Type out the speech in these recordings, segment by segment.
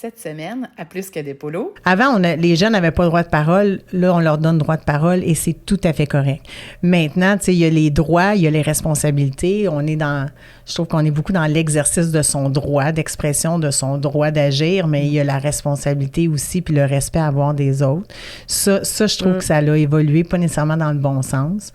Cette semaine, à Plus que des polos. Avant, les jeunes n'avaient pas le droit de parole. Là, on leur donne droit de parole et c'est tout à fait correct. Maintenant, tu sais, il y a les droits, il y a les responsabilités. Je trouve qu'on est beaucoup dans l'exercice de son droit d'expression, de son droit d'agir, mais il y a la responsabilité aussi, puis le respect à avoir des autres. Ça je trouve que ça a évolué, pas nécessairement dans le bon sens.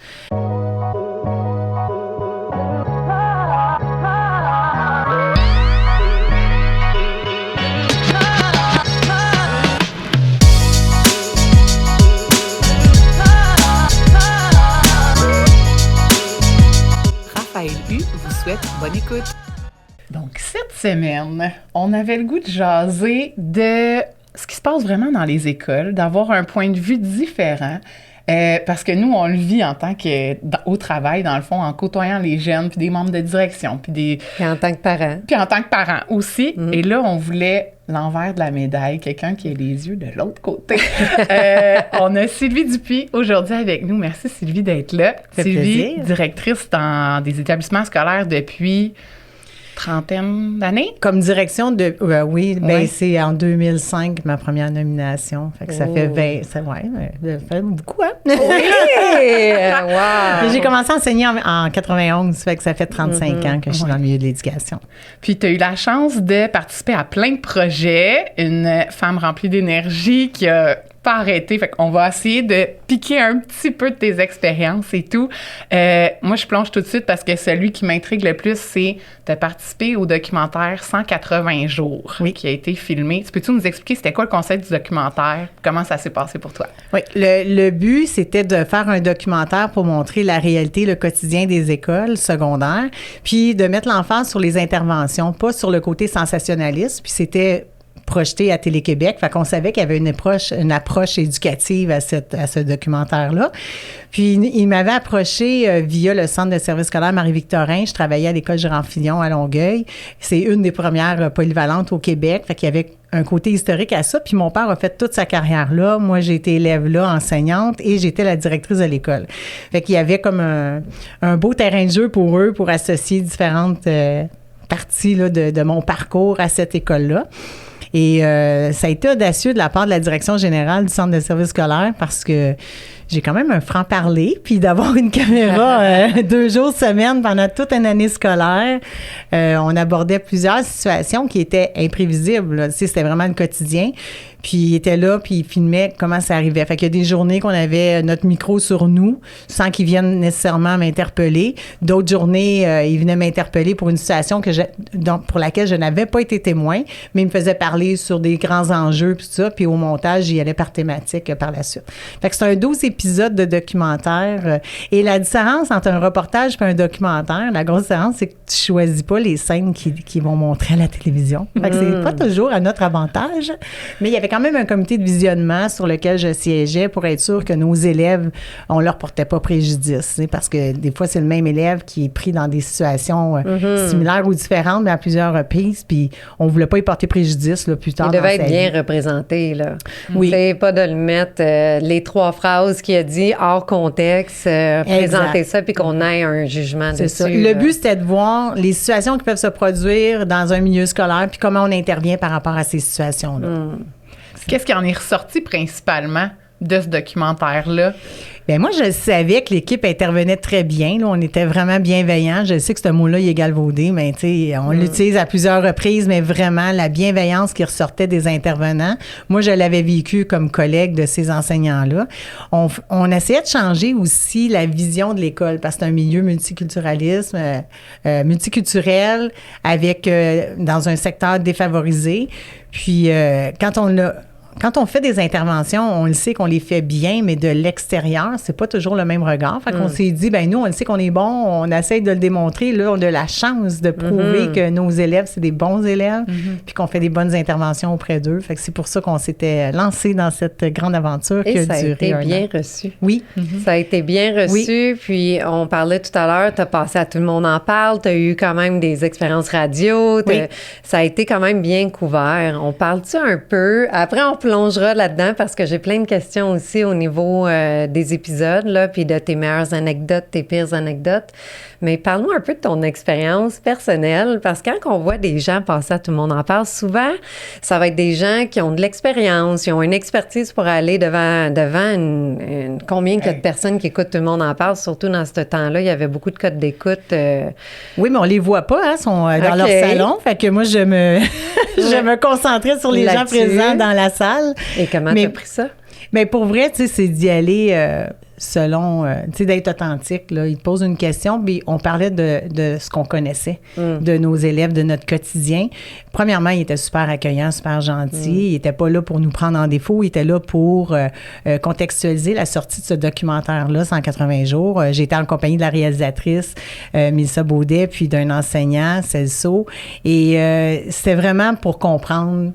Vous souhaite bonne écoute. Donc, cette semaine, on avait le goût de jaser de ce qui se passe vraiment dans les écoles, d'avoir un point de vue différent. Parce que nous, on le vit en tant au travail, dans le fond, en côtoyant les jeunes, puis des membres de direction, puis en tant que parent. Puis en tant que parent aussi. Et là, on voulait l'envers de la médaille, quelqu'un qui a les yeux de l'autre côté. On a Sylvie Dupuis aujourd'hui avec nous. Merci Sylvie d'être là. Sylvie, directrice dans des établissements scolaires depuis trentaine d'années? Comme direction de... oui, ben c'est en 2005 ma première nomination. Fait que ça fait 20... Ça fait beaucoup, hein? Oui! Wow! J'ai commencé à enseigner en 91, fait que ça fait 35 ans que je suis dans le milieu de l'éducation. Puis tu as eu la chance de participer à plein de projets. Une femme remplie d'énergie qui a pas arrêté. Fait qu'on va essayer de piquer un petit peu de tes expériences et tout. Moi, je plonge tout de suite parce que celui qui m'intrigue le plus, c'est de participer au documentaire 180 jours qui a été filmé. Peux-tu nous expliquer c'était quoi le concept du documentaire? Comment ça s'est passé pour toi? Oui, le but, c'était de faire un documentaire pour montrer la réalité, le quotidien des écoles secondaires, puis de mettre l'emphase sur les interventions, pas sur le côté sensationnaliste. Puis c'était projeté à Télé-Québec. Fait qu'on savait qu'il y avait une approche éducative à ce documentaire-là. Puis, il m'avait approché via le Centre de service scolaire Marie-Victorin. Je travaillais à l'École Gérard-Fillon à Longueuil. C'est une des premières polyvalentes au Québec. Fait qu'il y avait un côté historique à ça. Puis, mon père a fait toute sa carrière là. Moi, j'ai été élève là, enseignante, et j'étais la directrice de l'école. Fait qu'il y avait comme un beau terrain de jeu pour eux pour associer différentes parties là, de mon parcours à cette école-là. Et ça a été audacieux de la part de la direction générale du Centre de service scolaire parce que j'ai quand même un franc-parler, puis d'avoir une caméra 2 jours semaine pendant toute une année scolaire. On abordait plusieurs situations qui étaient imprévisibles. Là. Tu sais, c'était vraiment le quotidien. Puis il était là, puis il filmait comment ça arrivait. Fait qu'il y a des journées qu'on avait notre micro sur nous, sans qu'ils viennent nécessairement m'interpeller. D'autres journées, ils venaient m'interpeller pour une situation pour laquelle je n'avais pas été témoin, mais ils me faisaient parler sur des grands enjeux, puis tout ça. Puis au montage, il allait par thématique par la suite. Fait que c'est un 12 épisodes de documentaire. Et la différence entre un reportage et un documentaire, la grosse différence, c'est que tu choisis pas les scènes qui vont montrer à la télévision. Fait que c'est pas toujours à notre avantage, mais il y avait quand même un comité de visionnement sur lequel je siégeais pour être sûr que nos élèves, on leur portait pas préjudice, parce que des fois, c'est le même élève qui est pris dans des situations similaires ou différentes, mais à plusieurs reprises, puis on voulait pas y porter préjudice là, plus tard. Il devait être bien représenté, là. Oui. C'est pas de le mettre les 3 phrases qu'il a dit hors contexte, présenter ça, puis qu'on ait un jugement dessus. Ça. Le but, c'était de voir les situations qui peuvent se produire dans un milieu scolaire, puis comment on intervient par rapport à ces situations-là. Qu'est-ce qui en est ressorti principalement de ce documentaire-là? Bien, moi, je savais que l'équipe intervenait très bien. Là, on était vraiment bienveillants. Je sais que ce mot-là, il est galvaudé, mais tu sais, on l'utilise à plusieurs reprises, mais vraiment, la bienveillance qui ressortait des intervenants, moi, je l'avais vécu comme collègue de ces enseignants-là. On essayait de changer aussi la vision de l'école, parce que c'est un milieu multiculturel, avec dans un secteur défavorisé. Puis, quand on fait des interventions, on le sait qu'on les fait bien, mais de l'extérieur, c'est pas toujours le même regard. Fait qu'on s'est dit, ben nous, on le sait qu'on est bon, on essaye de le démontrer. Là, on a la chance de prouver que nos élèves, c'est des bons élèves, puis qu'on fait des bonnes interventions auprès d'eux. Fait que c'est pour ça qu'on s'était lancé dans cette grande aventure qui a duré un an. Et ça a été bien reçu. Oui. Ça a été bien reçu. Puis on parlait tout à l'heure, tu as passé à Tout le monde en parle, tu as eu quand même des expériences radio. Ça a été quand même bien couvert. On parle-tu un peu? Après, on plongera là-dedans parce que j'ai plein de questions aussi au niveau des épisodes, là, puis de tes meilleures anecdotes, tes pires anecdotes. Mais parle-nous un peu de ton expérience personnelle, parce que quand on voit des gens passer à Tout le monde en parle, souvent, ça va être des gens qui ont de l'expérience, qui ont une expertise pour aller devant combien de personnes qui écoutent Tout le monde en parle, surtout dans ce temps-là, il y avait beaucoup de codes d'écoute. Oui, mais on les voit pas, hein, sont dans leur salon, fait que moi, je me concentrais sur les gens présents dans la salle. Et comment tu as pris ça? Mais pour vrai, tu sais, c'est d'y aller selon, tu sais, d'être authentique. Là. Ils te posent une question, puis on parlait de ce qu'on connaissait, de nos élèves, de notre quotidien. Premièrement, ils étaient super accueillants, super gentils. Ils n'étaient pas là pour nous prendre en défaut. Ils étaient là pour contextualiser la sortie de ce documentaire-là, 180 jours. J'étais en compagnie de la réalisatrice Mélissa Baudet, puis d'un enseignant, Celso. Et c'était vraiment pour comprendre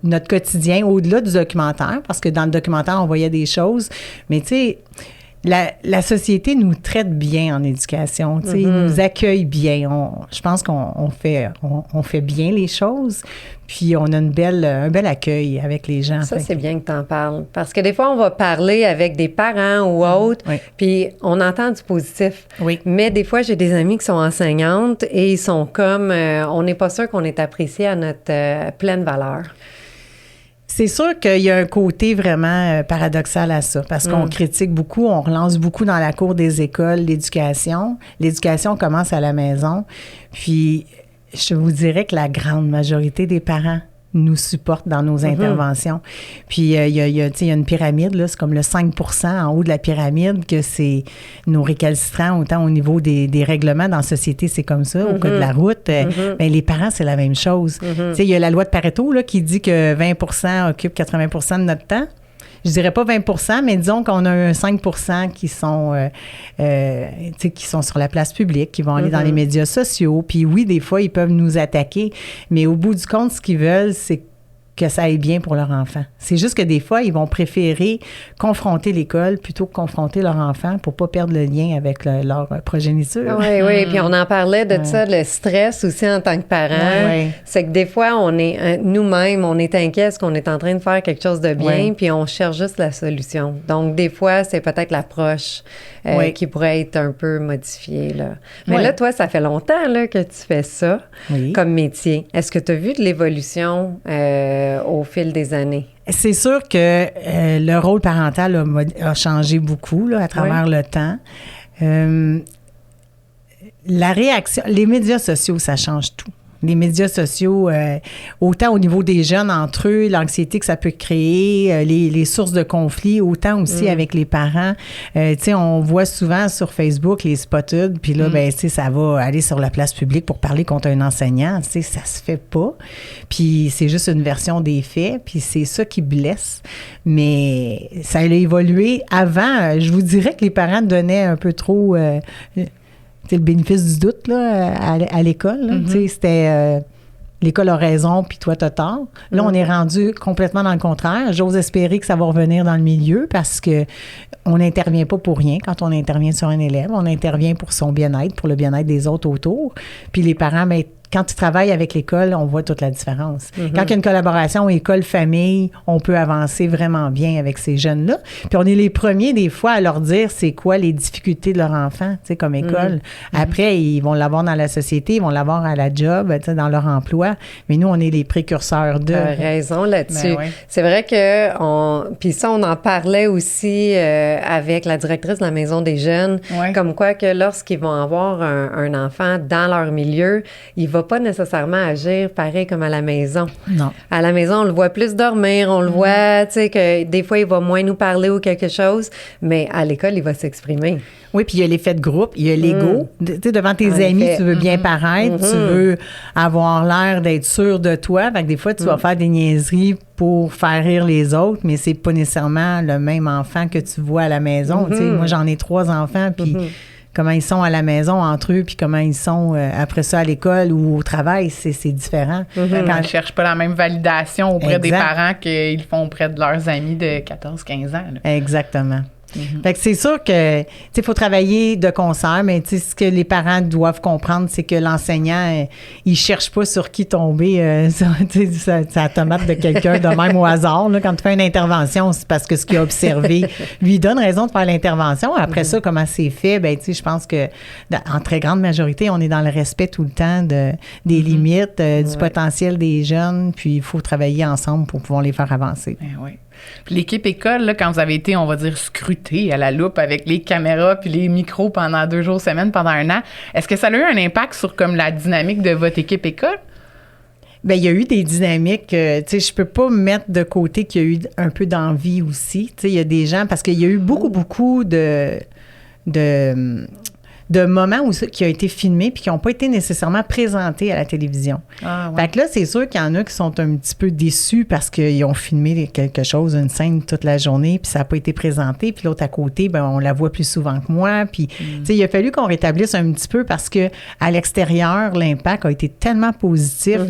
notre quotidien au-delà du documentaire, parce que dans le documentaire, on voyait des choses. Mais tu sais, la société nous traite bien en éducation. Tu sais, ils nous accueillent bien. Je pense qu'on fait bien les choses. Puis on a un bel accueil avec les gens. Ça, c'est bien que tu en parles. Parce que des fois, on va parler avec des parents ou autres, puis on entend du positif. Oui. Mais des fois, j'ai des amies qui sont enseignantes et ils sont comme, on n'est pas sûr qu'on est apprécié à notre pleine valeur. C'est sûr qu'il y a un côté vraiment paradoxal à ça, parce qu'on critique beaucoup, on relance beaucoup dans la cour des écoles l'éducation. L'éducation commence à la maison. Puis, je vous dirais que la grande majorité des parents nous supportent dans nos interventions. Puis, il y a une pyramide, là, c'est comme le 5% en haut de la pyramide, que c'est nos récalcitrants, autant au niveau des règlements dans la société, c'est comme ça, au cas de la route. Mais les parents, c'est la même chose. Tu sais, il y a la loi de Pareto là, qui dit que 20% occupent 80% de notre temps. Je dirais pas 20%, mais disons qu'on a un 5% qui sont sur la place publique, qui vont aller dans les médias sociaux. Puis oui, des fois, ils peuvent nous attaquer, mais au bout du compte, ce qu'ils veulent, c'est que ça aille bien pour leur enfant. C'est juste que des fois, ils vont préférer confronter l'école plutôt que confronter leur enfant pour pas perdre le lien avec leur progéniture. Oui. Puis on en parlait de ça, le stress aussi en tant que parent. Oui. C'est que des fois, on est nous-mêmes, on est inquiet, est-ce qu'on est en train de faire quelque chose de bien, puis on cherche juste la solution. Donc, des fois, c'est peut-être l'approche qui pourrait être un peu modifiée. Là. Mais là, toi, ça fait longtemps là, que tu fais ça comme métier. Est-ce que tu as vu de l'évolution au fil des années? C'est sûr que le rôle parental a changé beaucoup là, à travers le temps. La réaction, les médias sociaux, ça change tout. Les médias sociaux, autant au niveau des jeunes entre eux, l'anxiété que ça peut créer, les sources de conflits, autant aussi avec les parents. Tu sais, on voit souvent sur Facebook les spotted, puis là, ben, tu sais, ça va aller sur la place publique pour parler contre un enseignant. Tu sais, ça se fait pas. Puis c'est juste une version des faits, puis c'est ça qui blesse. Mais ça a évolué. Avant, je vous dirais que les parents donnaient un peu trop... c'est le bénéfice du doute là, à l'école. Tu sais, c'était l'école a raison, puis toi, t'as tort. Là, on est rendu complètement dans le contraire. J'ose espérer que ça va revenir dans le milieu parce que on n'intervient pas pour rien quand on intervient sur un élève. On intervient pour son bien-être, pour le bien-être des autres autour. Puis les parents, mais quand tu travailles avec l'école, on voit toute la différence. Quand il y a une collaboration école-famille, on peut avancer vraiment bien avec ces jeunes-là. Puis on est les premiers, des fois, à leur dire c'est quoi les difficultés de leur enfant, tu sais, comme école. Après, ils vont l'avoir dans la société, ils vont l'avoir à la job, tu sais, dans leur emploi. Mais nous, on est les précurseurs de... T'as raison là-dessus. Ben, c'est vrai que... Puis ça, on en parlait aussi avec la directrice de la Maison des jeunes, comme quoi que lorsqu'ils vont avoir un enfant dans leur milieu, il va pas nécessairement agir pareil comme à la maison. Non. À la maison, on le voit plus dormir, on le voit, tu sais, que des fois, il va moins nous parler ou quelque chose, mais à l'école, il va s'exprimer. Oui, puis il y a l'effet de groupe, il y a l'ego. Tu sais, devant tes amis, tu veux bien paraître, tu veux avoir l'air d'être sûr de toi. Fait que des fois, tu vas faire des niaiseries pour faire rire les autres, mais c'est pas nécessairement le même enfant que tu vois à la maison. Tu sais, moi, j'en ai 3 enfants, puis... comment ils sont à la maison entre eux, puis comment ils sont après ça à l'école ou au travail, c'est différent. Quand ils ne cherchent pas la même validation auprès des parents qu'ils font auprès de leurs amis de 14-15 ans. Là. Exactement. Fait que c'est sûr que, tu sais, il faut travailler de concert, mais tu sais, ce que les parents doivent comprendre, c'est que l'enseignant, il cherche pas sur qui tomber sa tomate de quelqu'un de même au hasard. Là. Quand tu fais une intervention, c'est parce que ce qu'il a observé lui donne raison de faire l'intervention. Après ça, comment c'est fait, ben tu sais, je pense que en très grande majorité, on est dans le respect tout le temps des limites, du potentiel des jeunes, puis il faut travailler ensemble pour pouvoir les faire avancer. Ben oui. Puis l'équipe école, là, quand vous avez été, on va dire, scruté à la loupe avec les caméras puis les micros pendant 2 jours semaine, pendant 1 an, est-ce que ça a eu un impact sur comme la dynamique de votre équipe école? Bien, il y a eu des dynamiques, tu sais, je peux pas mettre de côté qu'il y a eu un peu d'envie aussi. Tu sais, il y a des gens, parce qu'il y a eu beaucoup de moments qui ont été filmés puis qui n'ont pas été nécessairement présentés à la télévision. Ah, ouais. Fait que là, c'est sûr qu'il y en a qui sont un petit peu déçus parce qu'ils ont filmé quelque chose, une scène toute la journée, puis ça n'a pas été présenté. Puis l'autre à côté, ben on la voit plus souvent que moi. Puis, tu sais, il a fallu qu'on rétablisse un petit peu parce que à l'extérieur, l'impact a été tellement positif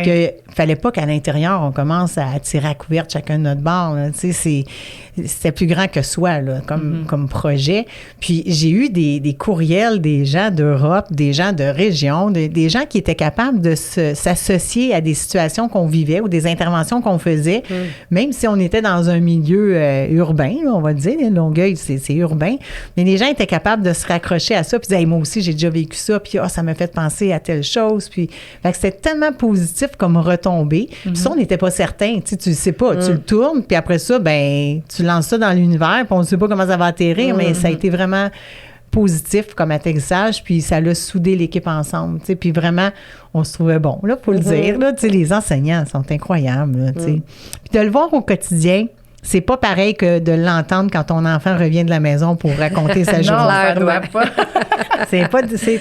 qu'il ne fallait pas qu'à l'intérieur, on commence à tirer à couverte chacun de notre bord. Tu sais, c'était plus grand que soi, là, comme projet. Puis j'ai eu des courriels des gens d'Europe, des gens de région, des gens qui étaient capables de s'associer à des situations qu'on vivait ou des interventions qu'on faisait, même si on était dans un milieu urbain, là, on va dire. Longueuil, c'est urbain. Mais les gens étaient capables de se raccrocher à ça puis disaient, hey, moi aussi, j'ai déjà vécu ça, puis ça m'a fait penser à telle chose. Puis fait que c'était tellement positif comme retombée. Puis ça, on n'était pas certain. Tu le sais pas. Tu le tournes, puis après ça, ben tu lances ça dans l'univers, puis on ne sait pas comment ça va atterrir, mais ça a été vraiment positif comme atterrissage, puis ça l'a soudé l'équipe ensemble, tu sais, puis vraiment, on se trouvait bon, là, pour le dire, là, tu sais, les enseignants sont incroyables, là, tu sais. Puis de le voir au quotidien, c'est pas pareil que de l'entendre quand ton enfant revient de la maison pour raconter sa journée. Non, ça doit pas. C'est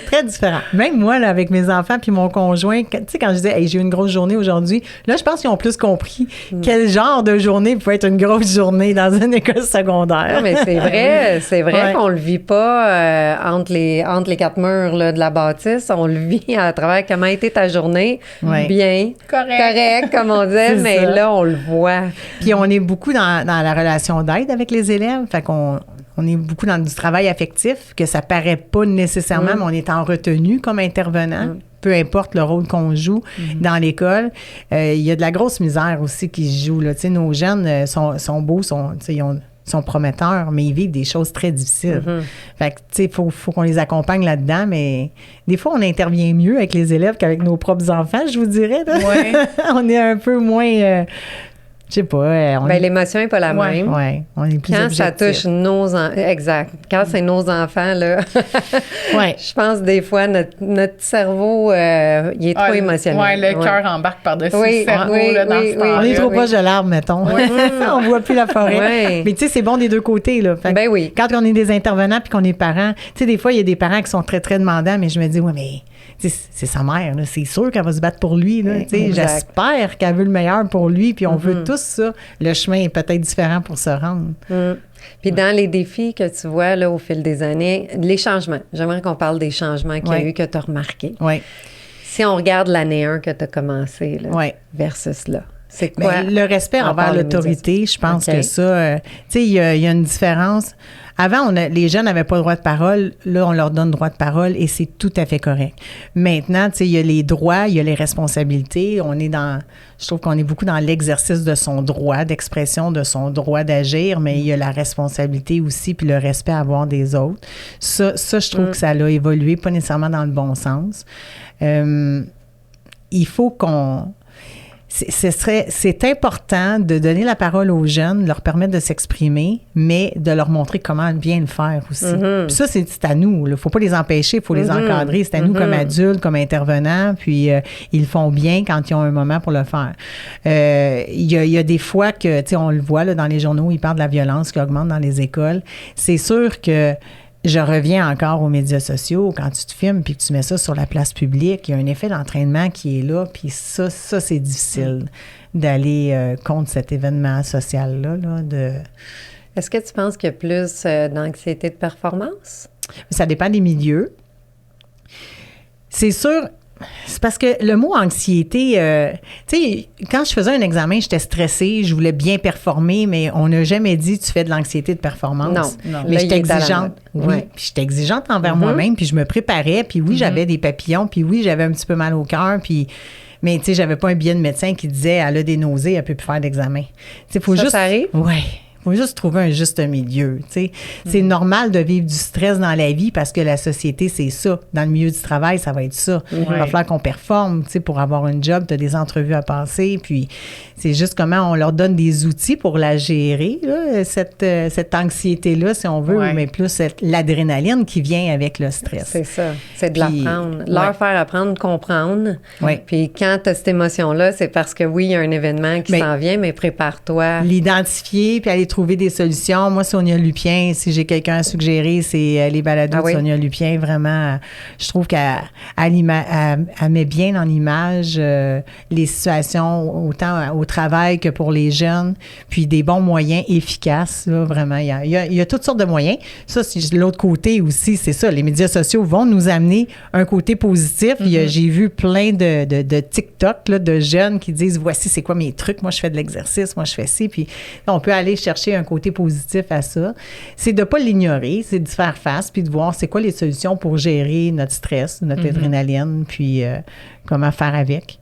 très différent. Même moi, là, avec mes enfants puis mon conjoint, tu sais, quand je disais, hey, j'ai eu une grosse journée aujourd'hui, là, je pense qu'ils ont plus compris quel genre de journée peut être une grosse journée dans une école secondaire. Non, mais c'est vrai qu'on le vit pas entre les 4 murs là, de la bâtisse. On le vit à travers comment a été ta journée. Bien. Correct, comme on dit, mais ça. Là, on le voit. Puis on est beaucoup dans la relation d'aide avec les élèves. Fait qu'on est beaucoup dans du travail affectif, que ça paraît pas nécessairement, mais on est en retenue comme intervenant. Peu importe le rôle qu'on joue dans l'école. Il y a de la grosse misère aussi qui se joue. Là. Nos jeunes sont beaux, sont prometteurs, mais ils vivent des choses très difficiles. Fait que, tu sais, faut qu'on les accompagne là-dedans, mais des fois, on intervient mieux avec les élèves qu'avec nos propres enfants, je vous dirais. Ouais. On est un peu moins... je sais pas. L'émotion n'est pas la même. Oui, on est plus Quand objectif. ça touche nos enfants, exact. Quand c'est nos enfants, là, je pense des fois, notre cerveau, il est trop émotionnel. Oui, le cœur embarque par-dessus le cerveau là, dans ce temps-là. On est trop proche de l'arbre, mettons. On voit plus la forêt. Mais tu sais, c'est bon des deux côtés. Là. Fait quand on est des intervenants puis qu'on est parents, tu sais, des fois, il y a des parents qui sont très, très demandants, mais je me dis, mais c'est sa mère, là. C'est sûr qu'elle va se battre pour lui. Là, j'espère qu'elle veut le meilleur pour lui, puis on veut tous ça. Le chemin est peut-être différent pour se rendre. Puis dans les défis que tu vois là, au fil des années, les changements. J'aimerais qu'on parle des changements qu'il y a eu, que tu as remarqués. Si on regarde l'année 1 que tu as commencé là, versus là, c'est quoi? Le respect envers l'autorité, je pense que ça... tu sais, il y a une différence. Avant, les jeunes n'avaient pas le droit de parole. Là, on leur donne droit de parole et c'est tout à fait correct. Maintenant, tu sais, il y a les droits, il y a les responsabilités. Je trouve qu'on est beaucoup dans l'exercice de son droit d'expression, de son droit d'agir, mais il y a la responsabilité aussi puis le respect à avoir des autres. Ça je trouve que ça a évolué, pas nécessairement dans le bon sens. Il faut qu'on... C'est important de donner la parole aux jeunes, leur permettre de s'exprimer, mais de leur montrer comment bien le faire aussi. Puis ça, c'est à nous. Il ne faut pas les empêcher, il faut les encadrer. C'est à nous comme adultes, comme intervenants, puis ils le font bien quand ils ont un moment pour le faire. Il y a des fois que, tu sais, on le voit là, dans les journaux, ils parlent de la violence qui augmente dans les écoles. C'est sûr que je reviens encore aux médias sociaux. Quand tu te filmes puis que tu mets ça sur la place publique, il y a un effet d'entraînement qui est là. Puis ça c'est difficile d'aller contre cet événement social-là. Est-ce que tu penses qu'il y a plus d'anxiété de performance? Ça dépend des milieux. C'est sûr, C'est parce que le mot anxiété, tu sais, quand je faisais un examen, j'étais stressée, je voulais bien performer, mais on n'a jamais dit tu fais de l'anxiété de performance. Non. Mais Là, j'étais il est à la exigeante. mode. Oui, Ouais. puis j'étais exigeante envers moi-même, puis je me préparais, puis oui, j'avais des papillons, puis oui, j'avais un petit peu mal au cœur, puis... Mais, tu sais, j'avais pas un billet de médecin qui disait elle a des nausées, elle peut plus faire d'examen. Tu sais, faut juste. Ça arrive? Ouais. Faut juste trouver un juste milieu, tu sais. C'est normal de vivre du stress dans la vie parce que la société, c'est ça. Dans le milieu du travail, ça va être ça. Il va falloir qu'on performe, tu sais, pour avoir un job, tu as des entrevues à passer, puis c'est juste comment on leur donne des outils pour la gérer, là, cette anxiété-là, si on veut, mais plus l'adrénaline qui vient avec le stress. C'est ça. C'est de l'apprendre. Leur faire apprendre, comprendre. Ouais. Puis quand tu as cette émotion-là, c'est parce que oui, il y a un événement qui s'en vient, mais prépare-toi. L'identifier, puis aller trouver des solutions. Moi, Sonia Lupien, si j'ai quelqu'un à suggérer, c'est les balados de Sonia Lupien. Vraiment, je trouve qu'elle met bien en image les situations, autant au travail que pour les jeunes, puis des bons moyens efficaces. Là, vraiment, il y a toutes sortes de moyens. Ça, c'est l'autre côté aussi, c'est ça. Les médias sociaux vont nous amener un côté positif. J'ai vu plein de TikTok là, de jeunes qui disent, voici c'est quoi mes trucs. Moi, je fais de l'exercice. Moi, je fais ci. Puis on peut aller chercher un côté positif à ça. C'est de ne pas l'ignorer, c'est de faire face, puis de voir c'est quoi les solutions pour gérer notre stress, notre adrénaline, puis comment faire avec.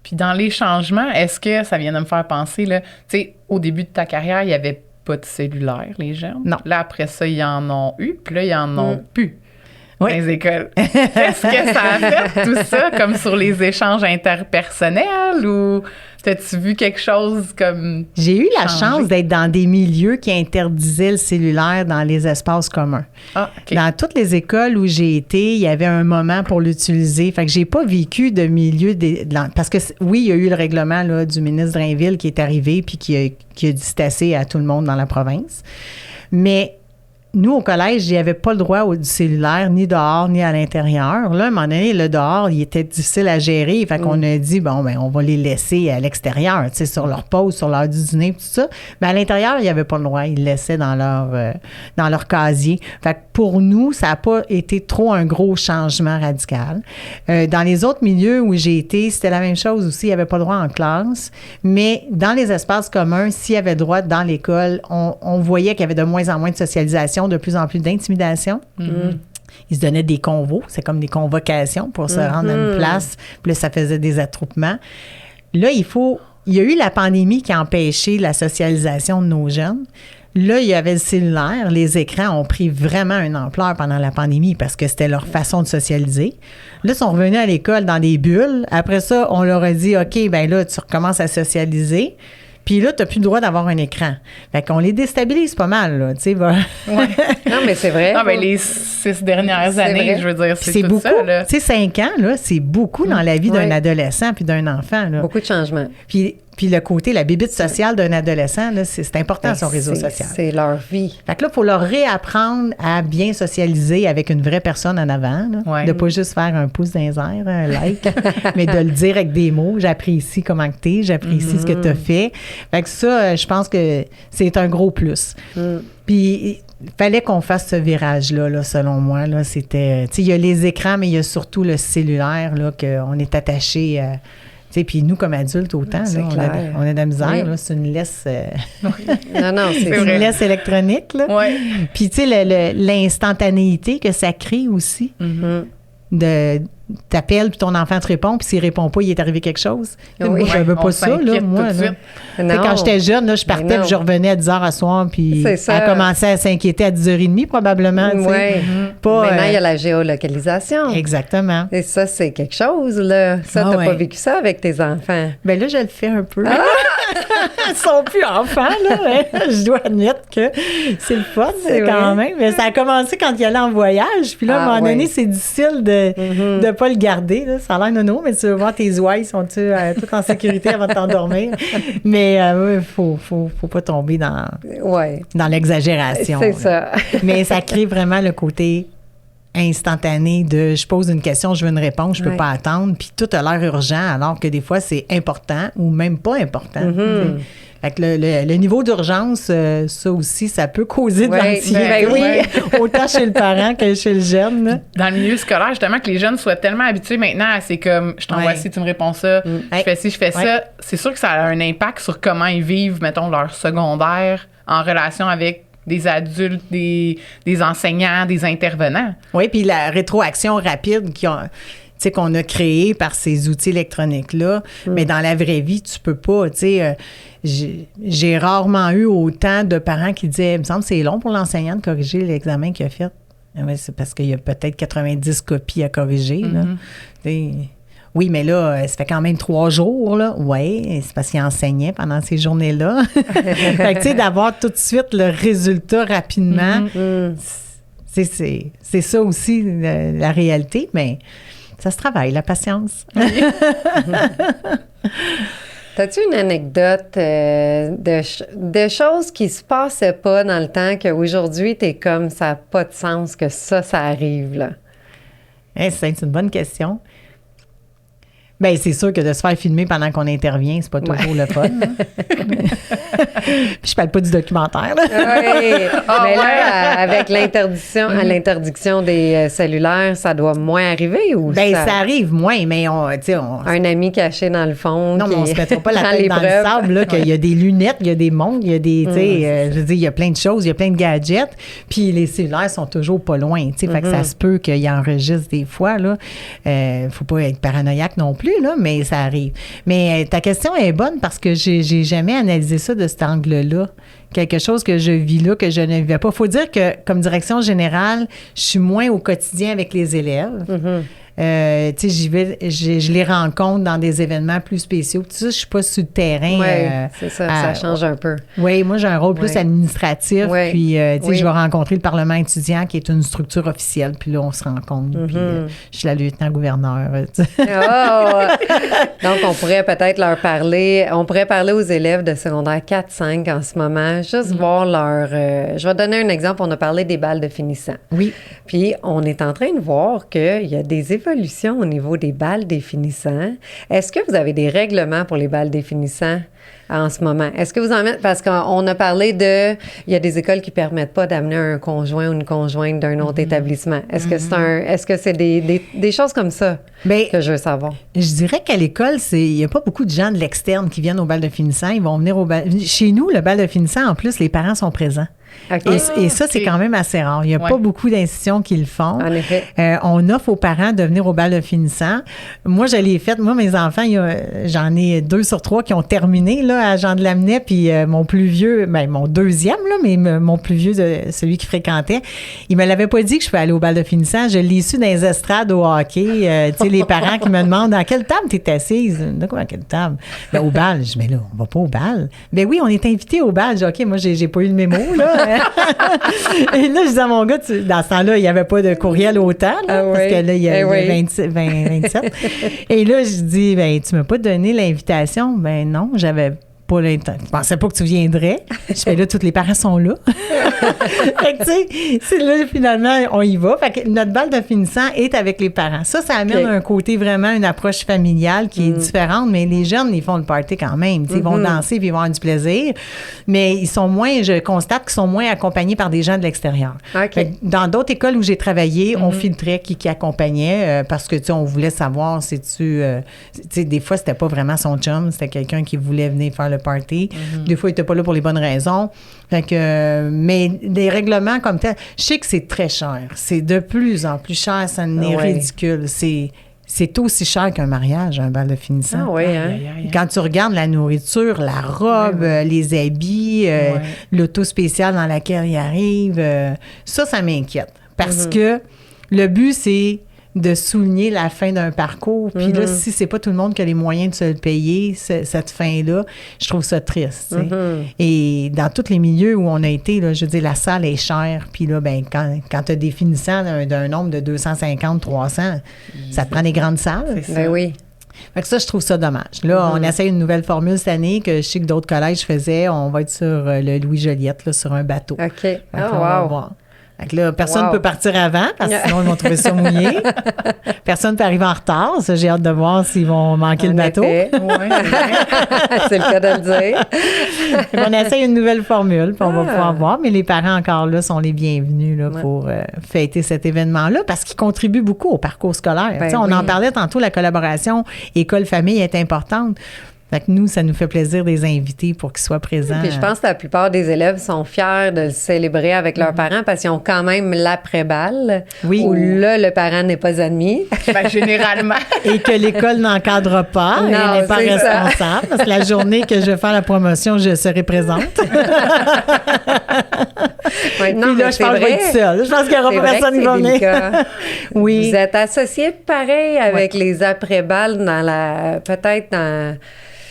Puis dans les changements, est-ce que ça vient de me faire penser, là, tu sais, au début de ta carrière, il n'y avait pas de cellulaire, les jeunes. Non. Là, après ça, ils en ont eu, puis là, ils en ont plus. Oui. Dans les écoles. Est-ce que ça a fait tout ça comme sur les échanges interpersonnels ou t'as-tu vu quelque chose comme J'ai eu la changer? chance d'être dans des milieux qui interdisaient le cellulaire dans les espaces communs. Ah, OK. Dans toutes les écoles où j'ai été, il y avait un moment pour l'utiliser. Fait que j'ai pas vécu de milieu... parce que oui, il y a eu le règlement là, du ministre Drainville qui est arrivé puis qui a dit c'est assez à tout le monde dans la province. Mais... Nous, au collège, il n'y avait pas le droit du cellulaire, ni dehors, ni à l'intérieur. Là, à un moment donné, le dehors, il était difficile à gérer. Fait qu'on a dit, bon, ben, on va les laisser à l'extérieur, tu sais, sur leur pause, sur l'heure du dîner, tout ça. Mais à l'intérieur, il n'y avait pas le droit. Ils le laissaient dans leur casier. Fait que pour nous, ça n'a pas été trop un gros changement radical. Dans les autres milieux où j'ai été, c'était la même chose aussi. Il n'y avait pas le droit en classe. Mais dans les espaces communs, s'il y avait droit dans l'école, on voyait qu'il y avait de moins en moins de socialisation, de plus en plus d'intimidation. Ils se donnaient des convos, c'est comme des convocations pour se rendre à une place. Puis là, ça faisait des attroupements. Là, il y a eu la pandémie qui a empêché la socialisation de nos jeunes. Là, il y avait le cellulaire. Les écrans ont pris vraiment une ampleur pendant la pandémie parce que c'était leur façon de socialiser. Là, ils sont revenus à l'école dans des bulles. Après ça, on leur a dit, OK, ben là, tu recommences à socialiser. Puis là, tu n'as plus le droit d'avoir un écran. Fait qu'on les déstabilise pas mal, là, tu sais. Non, mais c'est vrai. Non, mais les 6 dernières années, vrai. je veux dire, c'est tout beaucoup, ça, là. Tu sais, 5 ans, là, c'est beaucoup dans la vie d'un adolescent puis d'un enfant, là. Beaucoup de changements. Puis le côté, la bébite sociale d'un adolescent, là, c'est important, son réseau social. C'est leur vie. Fait que là, il faut leur réapprendre à bien socialiser avec une vraie personne en avant. Là. Ouais. De pas juste faire un pouce dans les airs, un like, mais de le dire avec des mots. J'apprécie comment que t'es, j'apprécie ce que tu as fait. Fait que ça, je pense que c'est un gros plus. Puis, il fallait qu'on fasse ce virage-là, là, selon moi. Là, c'était, tu sais, il y a les écrans, mais il y a surtout le cellulaire, là, qu'on est attaché à. Puis nous, comme adultes, autant, là, on a de la misère. Là, c'est une laisse... Non, c'est une laisse électronique. Là. Ouais. Puis, tu sais, l'instantanéité que ça crée aussi. T'appelles, puis ton enfant te répond, puis s'il répond pas, il est arrivé quelque chose. Moi, je veux pas ça, là, moi. Quand j'étais jeune, là, je partais, puis je revenais à 10 h à soir, puis elle commençait à s'inquiéter à 10 h 30, probablement. Oui. Maintenant, il y a la géolocalisation. Exactement. Et ça, c'est quelque chose, là. Ça, t'as pas vécu ça avec tes enfants? Bien là, je le fais un peu. Ils sont plus enfants, là. Hein? Je dois admettre que c'est le fun, quand même. Mais ça a commencé quand il allait en voyage. Puis là, à un moment donné, c'est difficile de pas le garder. Là. Ça a l'air nono, mais tu veux voir tes ouailles, sont-tu toutes en sécurité avant de t'endormir? Mais il faut pas tomber dans l'exagération. C'est ça. Mais ça crée vraiment le côté instantané de je pose une question, je veux une réponse, je peux pas attendre, puis tout a l'air urgent, alors que des fois, c'est important ou même pas important. Fait que le niveau d'urgence, ça aussi, ça peut causer de l'anxiété, autant chez le parent que chez le jeune. Là. Dans le milieu scolaire, justement, que les jeunes soient tellement habitués maintenant à c'est comme, je t'envoie ci, tu me réponds ça, je fais ci, je fais ça. C'est sûr que ça a un impact sur comment ils vivent, mettons, leur secondaire en relation avec des adultes, des enseignants, des intervenants. Oui, puis la rétroaction rapide qu'on a créée par ces outils électroniques-là, mais dans la vraie vie, tu peux pas, j'ai rarement eu autant de parents qui disaient, il me semble que c'est long pour l'enseignant de corriger l'examen qu'il a fait. C'est parce qu'il y a peut-être 90 copies à corriger, là. Oui, mais là, ça fait quand même 3 jours, là. Oui, c'est parce qu'il enseignait pendant ces journées-là. Fait que, d'avoir tout de suite le résultat rapidement, c'est ça aussi, la réalité, mais ça se travaille, la patience. T'as-tu une anecdote de choses qui se passaient pas dans le temps qu'aujourd'hui, t'es comme, ça n'a pas de sens que ça arrive, là? C'est une bonne question. Bien, c'est sûr que de se faire filmer pendant qu'on intervient, c'est pas toujours le fun. Puis je parle pas du documentaire. Oui. Mais là, avec l'interdiction des cellulaires, ça doit moins arriver ou bien, ça arrive moins, mais un ami caché dans le fond. Non, mais on se mettra pas la tête dans le sable, là, qu'il y a des lunettes, il y a des montres, il y a des, je veux dire, il y a plein de choses, il y a plein de gadgets, puis les cellulaires sont toujours pas loin, fait que ça se peut qu'ils enregistrent des fois, là. Faut pas être paranoïaque non plus, là, mais ça arrive. Mais ta question est bonne parce que j'ai jamais analysé ça de cet angle-là. Quelque chose que je vis là, que je ne vivais pas. Il faut dire que, comme direction générale, je suis moins au quotidien avec les élèves. J'y vais, je les rencontre dans des événements plus spéciaux. Tout ça, je suis pas sur le terrain. Oui, c'est ça, ça change un peu. Oui, moi, j'ai un rôle plus administratif. Puis, je vais rencontrer le Parlement étudiant, qui est une structure officielle. Puis là, on se rencontre. Puis, je suis la lieutenant-gouverneur. Donc, on pourrait peut-être leur parler. On pourrait parler aux élèves de secondaire 4-5 en ce moment. Juste voir leur... je vais donner un exemple. On a parlé des balles de finissant. Oui. Puis, on est en train de voir qu'il y a des évolution au niveau des balles des finissants. Est-ce que vous avez des règlements pour les balles des finissants en ce moment? Est-ce que vous en mettez? Parce qu'on a parlé il y a des écoles qui ne permettent pas d'amener un conjoint ou une conjointe d'un autre établissement. Est-ce que c'est des choses comme ça que je veux savoir? Je dirais qu'à l'école, il n'y a pas beaucoup de gens de l'externe qui viennent au bal de finissant. Ils vont venir au bal. Chez nous, le bal de finissant, en plus, les parents sont présents. Okay. Et ça, c'est quand même assez rare. Il n'y a pas beaucoup d'institutions qui le font. En effet. On offre aux parents de venir au bal de finissant. Moi, je l'ai fait. Moi, mes enfants, j'en ai 2 sur 3 qui ont terminé là, à Jean de Lamennais, puis mon plus vieux, mon deuxième, là, mais mon plus vieux, celui qui fréquentait, il me l'avait pas dit que je pouvais aller au bal de finissant. Je l'ai su dans les estrades au hockey. Tu sais, les parents qui me demandent à quelle table tu es assise? De quoi, à quelle table? Au bal. Je dis, mais là, on va pas au bal. Ben oui, on est invité au bal. Je dis, OK, moi, j'ai pas eu le mémo, là. Et là, je disais à mon gars, dans ce temps-là, il n'y avait pas de courriel autant, là, parce que là, il y a 27. Et là, je dis, tu m'as pas donné l'invitation? Ben non, j'avais pas l'intention. Je pensais pas que tu viendrais. Je fais là, tous les parents sont là. Fait que, tu sais, c'est là, finalement, on y va. Fait que notre balle de finissant est avec les parents. Ça amène un côté vraiment, une approche familiale qui est différente, mais les jeunes, ils font le party quand même. Ils vont danser puis ils vont avoir du plaisir. Mais ils sont moins, je constate qu'ils sont moins accompagnés par des gens de l'extérieur. Fait que dans d'autres écoles où j'ai travaillé, on filtrait qui accompagnait parce que, tu sais, on voulait savoir si tu sais, des fois, c'était pas vraiment son chum, c'était quelqu'un qui voulait venir faire le party. Des fois, il n'était pas là pour les bonnes raisons. Fait que, mais des règlements comme tel, je sais que c'est très cher. C'est de plus en plus cher. Ça n'est ridicule. C'est aussi cher qu'un mariage, un bal de finissant. Ah oui, hein? Quand tu regardes la nourriture, la robe, les habits, l'auto spéciale dans laquelle il arrive, ça m'inquiète. Parce que le but, c'est de souligner la fin d'un parcours. Puis là, si c'est pas tout le monde qui a les moyens de se le payer, cette fin-là, je trouve ça triste. Et dans tous les milieux où on a été, là, je veux dire, la salle est chère. Puis là, quand tu as des finissants d'un nombre de 250, 300, ça te prend des grandes salles. Ben oui. Fait que ça, je trouve ça dommage. Là, on essaie une nouvelle formule cette année que je sais que d'autres collèges faisaient. On va être sur le Louis Joliette, là, sur un bateau. OK. On va voir. Fait que là, personne ne peut partir avant parce que sinon, ils vont trouver ça mouillé. Personne ne peut arriver en retard. Ça, j'ai hâte de voir s'ils vont manquer le bateau. Ouais, c'est le cas de le dire. On essaie une nouvelle formule, puis on va pouvoir voir. Mais les parents encore là sont les bienvenus là, pour fêter cet événement-là parce qu'ils contribuent beaucoup au parcours scolaire. On en parlait tantôt, la collaboration école-famille est importante. Fait que nous, ça nous fait plaisir de les inviter pour qu'ils soient présents. Puis je pense que la plupart des élèves sont fiers de le célébrer avec leurs parents parce qu'ils ont quand même l'après-balle. Oui. Où là, le parent n'est pas admis. Ben, généralement. Et que l'école n'encadre pas. Non, elle n'est pas c'est responsable. ça. Parce que la journée que je vais faire la promotion, je serai présente. Ouais, non, puis là, je pense que je vais être seule. Je pense qu'il n'y aura pas personne qui va venir. Oui. Vous êtes associés pareil avec les après-balles dans peut-être dans...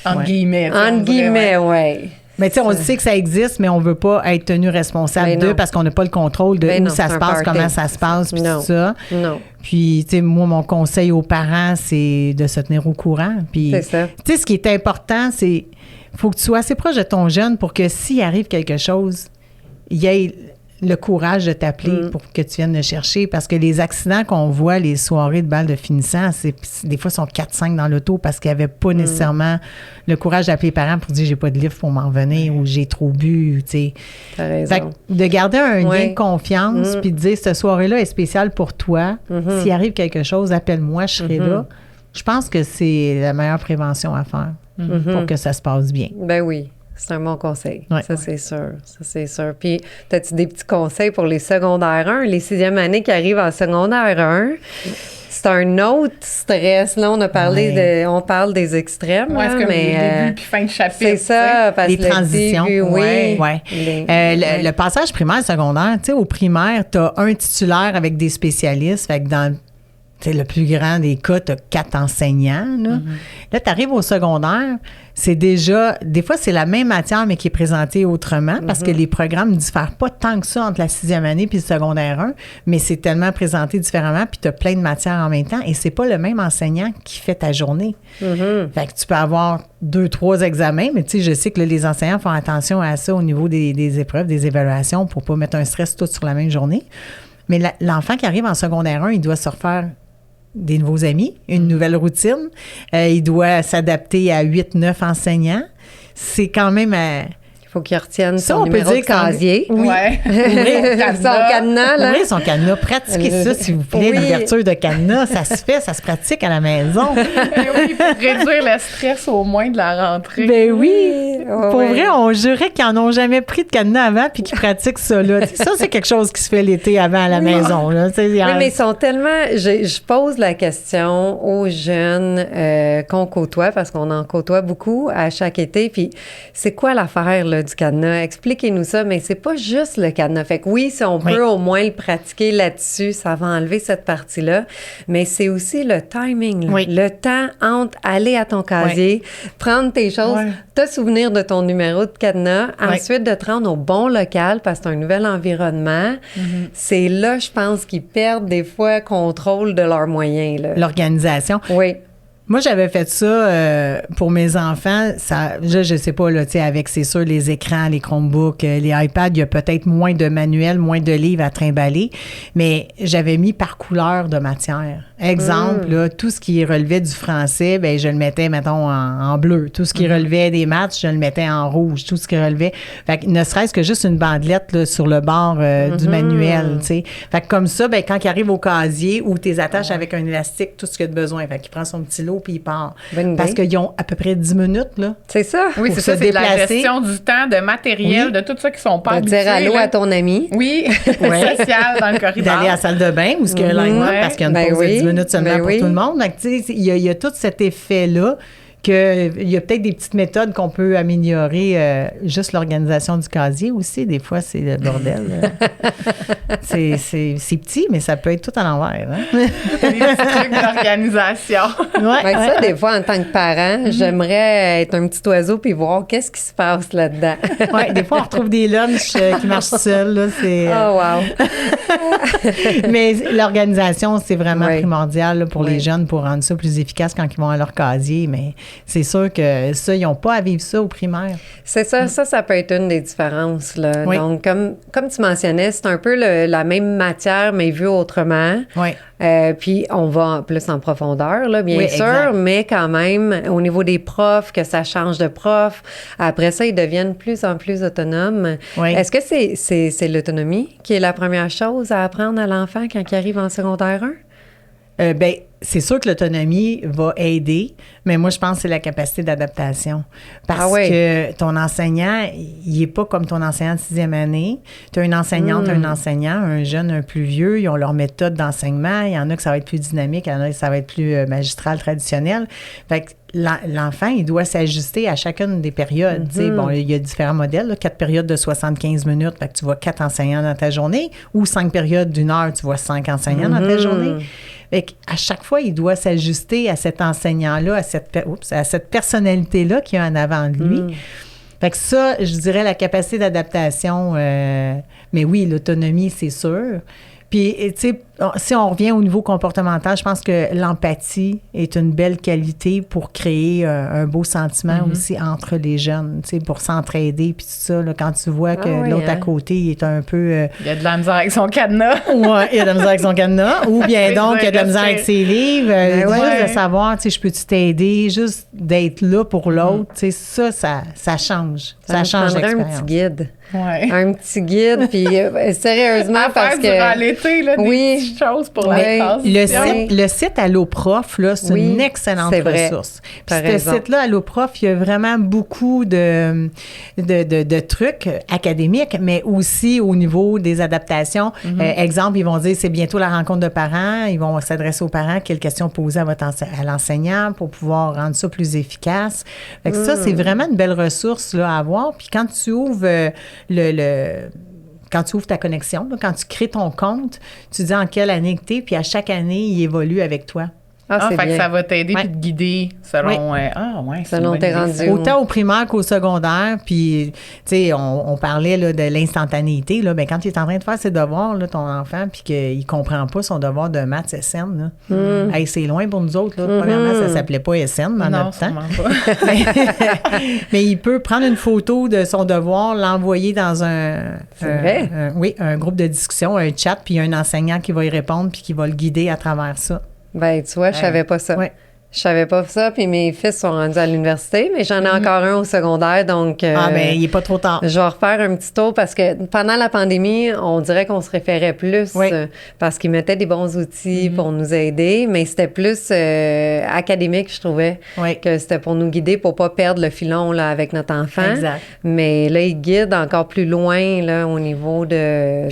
Entre guillemets. Entre guillemets, oui. Mais tu sais, on sait que ça existe, mais on ne veut pas être tenu responsable d'eux parce qu'on n'a pas le contrôle de où ça se passe, comment ça se passe, puis tout ça. Non. Puis, tu sais, moi, mon conseil aux parents, c'est de se tenir au courant. Puis, c'est ça. Tu sais, ce qui est important, c'est faut que tu sois assez proche de ton jeune pour que s'il arrive quelque chose, il y ait le courage de t'appeler pour que tu viennes le chercher. Parce que les accidents qu'on voit, les soirées de bal de finissant, des fois, sont 4-5 dans l'auto parce qu'il n'y avait pas nécessairement le courage d'appeler les parents pour dire « j'ai pas de livre pour m'en revenir » ou « j'ai trop bu », tu sais. T'as raison. Fait que de garder un lien de confiance puis de dire « cette soirée-là est spéciale pour toi. S'il arrive quelque chose, appelle-moi, je serai là. » Je pense que c'est la meilleure prévention à faire pour que ça se passe bien. Ben oui. C'est un bon conseil. Ouais. Ça, c'est sûr. Ça, c'est sûr. Puis, as-tu des petits conseils pour les secondaires 1, les 6e années qui arrivent en secondaire 1? C'est un autre stress. Là, on parle des extrêmes. Ouais, c'est comme le début puis fin de chapitre. C'est ça. Parce les transitions. Oui. Le passage primaire-secondaire, tu sais, au primaire, tu as un titulaire avec des spécialistes. Fait que dans le plus grand des cas, tu as 4 enseignants. Là, tu arrives au secondaire, c'est déjà... Des fois, c'est la même matière, mais qui est présentée autrement, parce que les programmes ne diffèrent pas tant que ça entre la 6e année puis le secondaire 1, mais c'est tellement présenté différemment, puis tu as plein de matières en même temps, et c'est pas le même enseignant qui fait ta journée. Fait que tu peux avoir 2-3 examens, mais tu sais, je sais que là, les enseignants font attention à ça au niveau des épreuves, des évaluations, pour pas mettre un stress tout sur la même journée. Mais l'enfant qui arrive en secondaire 1, il doit se refaire des nouveaux amis, une nouvelle routine. Il doit s'adapter à 8-9 enseignants. C'est quand même... Il faut qu'il retienne ça, son on peut numéro dire de casier. Oui. Ouais. Son cadenas, là. Ouvrez son cadenas. Pratiquez ça, s'il vous plaît, l'ouverture de cadenas. Ça se fait, ça se pratique à la maison. Mais oui, pour réduire le stress au moins de la rentrée. Ben oui. Pour vrai, on jurait qu'ils n'en ont jamais pris de cadenas avant puis qu'ils pratiquent ça, là. Ça, c'est quelque chose qui se fait l'été avant à la maison, là. Oui, mais ils sont tellement... Je pose la question aux jeunes qu'on côtoie, parce qu'on en côtoie beaucoup à chaque été, puis c'est quoi l'affaire, là, du cadenas? Expliquez-nous ça, mais c'est pas juste le cadenas. Fait que oui, si on peut au moins le pratiquer là-dessus, ça va enlever cette partie-là, mais c'est aussi le timing, là. Le temps entre aller à ton casier, prendre tes choses, te souvenir de ton numéro de cadenas, ensuite de te rendre au bon local parce que c'est un nouvel environnement. C'est là, je pense, qu'ils perdent des fois contrôle de leurs moyens, là. L'organisation. Oui. Moi, j'avais fait ça pour mes enfants. Ça, je sais pas, là, tu sais, avec, c'est sûr, les écrans, les Chromebooks, les iPads, il y a peut-être moins de manuels, moins de livres à trimballer, mais j'avais mis par couleur de matière. Exemple, là, tout ce qui relevait du français, ben je le mettais, mettons, en bleu. Tout ce qui relevait des maths, je le mettais en rouge. Tout ce qui relevait... Fait que ne serait-ce que juste une bandelette là, sur le bord du manuel, tu sais. Fait que comme ça, ben quand il arrive au casier ou tes attaches avec un élastique, tout ce qu'il a besoin. Fait qu'il prend son petit lot puis il part. Parce qu'ils ont à peu près 10 minutes, là. C'est ça. Oui, c'est ça, c'est de la gestion du temps, de matériel, de tout ça qui sont pas habitués. De dire allô à ton ami. Oui, social dans le corridor. D'aller à la salle de bain ou ce qu'il y a un line-up parce qu'il y a une pause de 10 minutes seulement pour tout le monde. Donc, tu sais, il y a tout cet effet-là qu'il y a peut-être des petites méthodes qu'on peut améliorer. Juste l'organisation du casier aussi, des fois, c'est le bordel. C'est petit, mais ça peut être tout à l'envers. Hein? Des petits trucs d'organisation. Ça, des fois, en tant que parent, j'aimerais être un petit oiseau puis voir qu'est-ce qui se passe là-dedans. Oui, des fois, on retrouve des lunchs qui marchent seuls. Là, oh, wow! Mais l'organisation, c'est vraiment primordial là, pour les jeunes pour rendre ça plus efficace quand ils vont à leur casier. Mais c'est sûr que ça, ils n'ont pas à vivre ça au primaire. C'est ça, ça peut être une des différences, là. Oui. Donc, comme tu mentionnais, c'est un peu la même matière, mais vue autrement. Oui. Puis, on va plus en profondeur, là, bien Oui, sûr, exact. mais quand même, au niveau des profs, que ça change de prof, après ça, ils deviennent de plus en plus autonomes. Oui. Est-ce que c'est l'autonomie qui est la première chose à apprendre à l'enfant quand il arrive en secondaire 1? Ben, c'est sûr que l'autonomie va aider, mais moi, je pense que c'est la capacité d'adaptation. Parce que ton enseignant, il n'est pas comme ton enseignant de 6e année. Tu as une enseignante, un enseignant, un jeune, un plus vieux, ils ont leur méthode d'enseignement. Il y en a que ça va être plus dynamique, il y en a que ça va être plus magistral, traditionnel. Fait que l'enfant, il doit s'ajuster à chacune des périodes. Tu sais, bon, il y a différents modèles, là, 4 périodes de 75 minutes, fait que tu vois 4 enseignants dans ta journée, ou 5 périodes d'1 heure, tu vois 5 enseignants dans ta journée. Fait qu'à chaque fois, il doit s'ajuster à cet enseignant-là, à cette personnalité-là qu'il y a en avant de lui. Fait que ça, je dirais la capacité d'adaptation, mais oui, l'autonomie, c'est sûr. Puis, tu sais, si on revient au niveau comportemental, je pense que l'empathie est une belle qualité pour créer un beau sentiment aussi entre les jeunes, tu sais, pour s'entraider, puis tout ça. Là, quand tu vois que l'autre à côté, il est un peu... Il y a de la misère avec son cadenas. Ouais, il y a de la misère avec son cadenas. Ou bien donc, il y a de la misère avec ses livres. Juste de savoir, tu sais, je peux-tu t'aider, juste d'être là pour l'autre, tu sais, ça change. Ça change l'expérience. Un petit guide. Ouais. Un petit guide, puis sérieusement, parce que... durant l'été, là, des petites choses pour la classe. Le site Alloprof, là, c'est une excellente ressource. Puis ce site-là, Alloprof, il y a vraiment beaucoup de trucs académiques, mais aussi au niveau des adaptations. Exemple, ils vont dire, c'est bientôt la rencontre de parents. Ils vont s'adresser aux parents, quelles questions poser à l'enseignant pour pouvoir rendre ça plus efficace. Fait que ça, c'est vraiment une belle ressource là, à avoir. Puis quand tu ouvres quand tu ouvres ta connexion, là, quand tu crées ton compte, tu dis en quelle année que tu es, puis à chaque année, il évolue avec toi. Fait que ça va t'aider puis te guider selon... selon tes rendus. Autant au primaire qu'au secondaire. Puis, tu sais, on parlait là, de l'instantanéité. Là, ben, quand tu es en train de faire ses devoirs, là, ton enfant, puis qu'il ne comprend pas son devoir de maths SN, là, hey, c'est loin pour nous autres. Là. Premièrement, ça ne s'appelait pas SN dans notre temps. Pas. Mais il peut prendre une photo de son devoir, l'envoyer dans un groupe de discussion, un chat, puis il y a un enseignant qui va y répondre puis qui va le guider à travers ça. Ben, tu vois, je savais pas ça. Ouais. Je savais pas ça, puis mes fils sont rendus à l'université, mais j'en ai encore un au secondaire, donc... il est pas trop tard. Je vais refaire un petit tour, parce que pendant la pandémie, on dirait qu'on se référait plus, parce qu'ils mettaient des bons outils pour nous aider, mais c'était plus académique, je trouvais, que c'était pour nous guider, pour pas perdre le filon là, avec notre enfant. Exact. Mais là, ils guident encore plus loin là, au niveau de...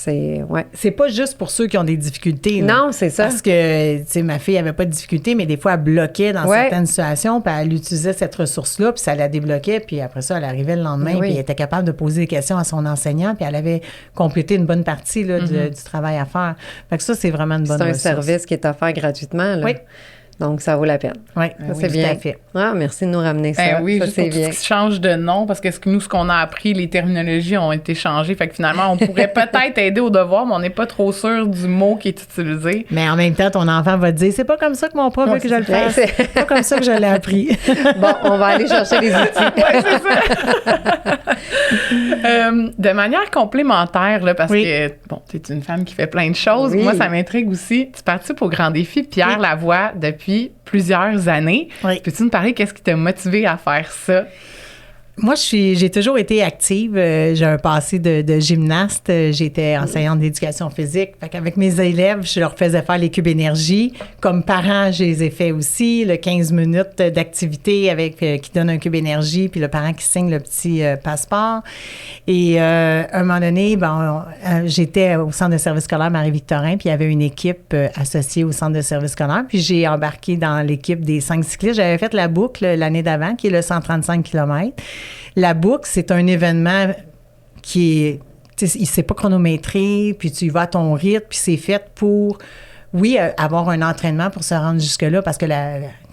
C'est pas juste pour ceux qui ont des difficultés. Là. Non, c'est ça. Parce que, tu sais, ma fille avait pas de difficultés, mais des fois, elle bloquait dans certaines situations, puis elle utilisait cette ressource-là, puis ça la débloquait, puis après ça, elle arrivait le lendemain, puis elle était capable de poser des questions à son enseignant, puis elle avait complété une bonne partie là, du travail à faire. Fait que ça, c'est vraiment une bonne ressource. C'est un service qui est offert gratuitement. Là. Oui. Donc, ça vaut la peine. Oui, c'est bien. Tout à fait. Ah, merci de nous ramener ça. Oui, ça, juste c'est pour bien. que tu changes de nom, parce que ce qu'on a appris, les terminologies ont été changées. Fait que finalement, on pourrait peut-être aider au devoir, mais on n'est pas trop sûr du mot qui est utilisé. Mais en même temps, ton enfant va te dire, c'est pas comme ça que mon prof veut que je le fasse. C'est pas comme ça que je l'ai appris. Bon, on va aller chercher les outils. Oui, c'est ça. De manière complémentaire, là, parce que, bon, tu es une femme qui fait plein de choses. Moi, ça m'intrigue aussi. Tu participes au Grand Défi Pierre Lavoie depuis plusieurs années. Peux-tu nous parler qu'est-ce qui t'a motivé à faire ça? Moi, j'ai toujours été active. J'ai un passé de gymnaste. J'étais enseignante d'éducation physique. Fait qu'avec mes élèves, je leur faisais faire les cubes énergie. Comme parent, je les ai fait aussi. Le 15 minutes d'activité avec qui donne un cube énergie, puis le parent qui signe le petit passeport. Et à un moment donné, j'étais au centre de service scolaire Marie-Victorin, puis il y avait une équipe associée au centre de service scolaire. Puis j'ai embarqué dans l'équipe des 5 cyclistes. J'avais fait la boucle l'année d'avant, qui est le 135 km. La boucle, c'est un événement qui est, c'est pas chronométré, puis tu y vas à ton rythme, puis c'est fait pour, avoir un entraînement pour se rendre jusque-là, parce que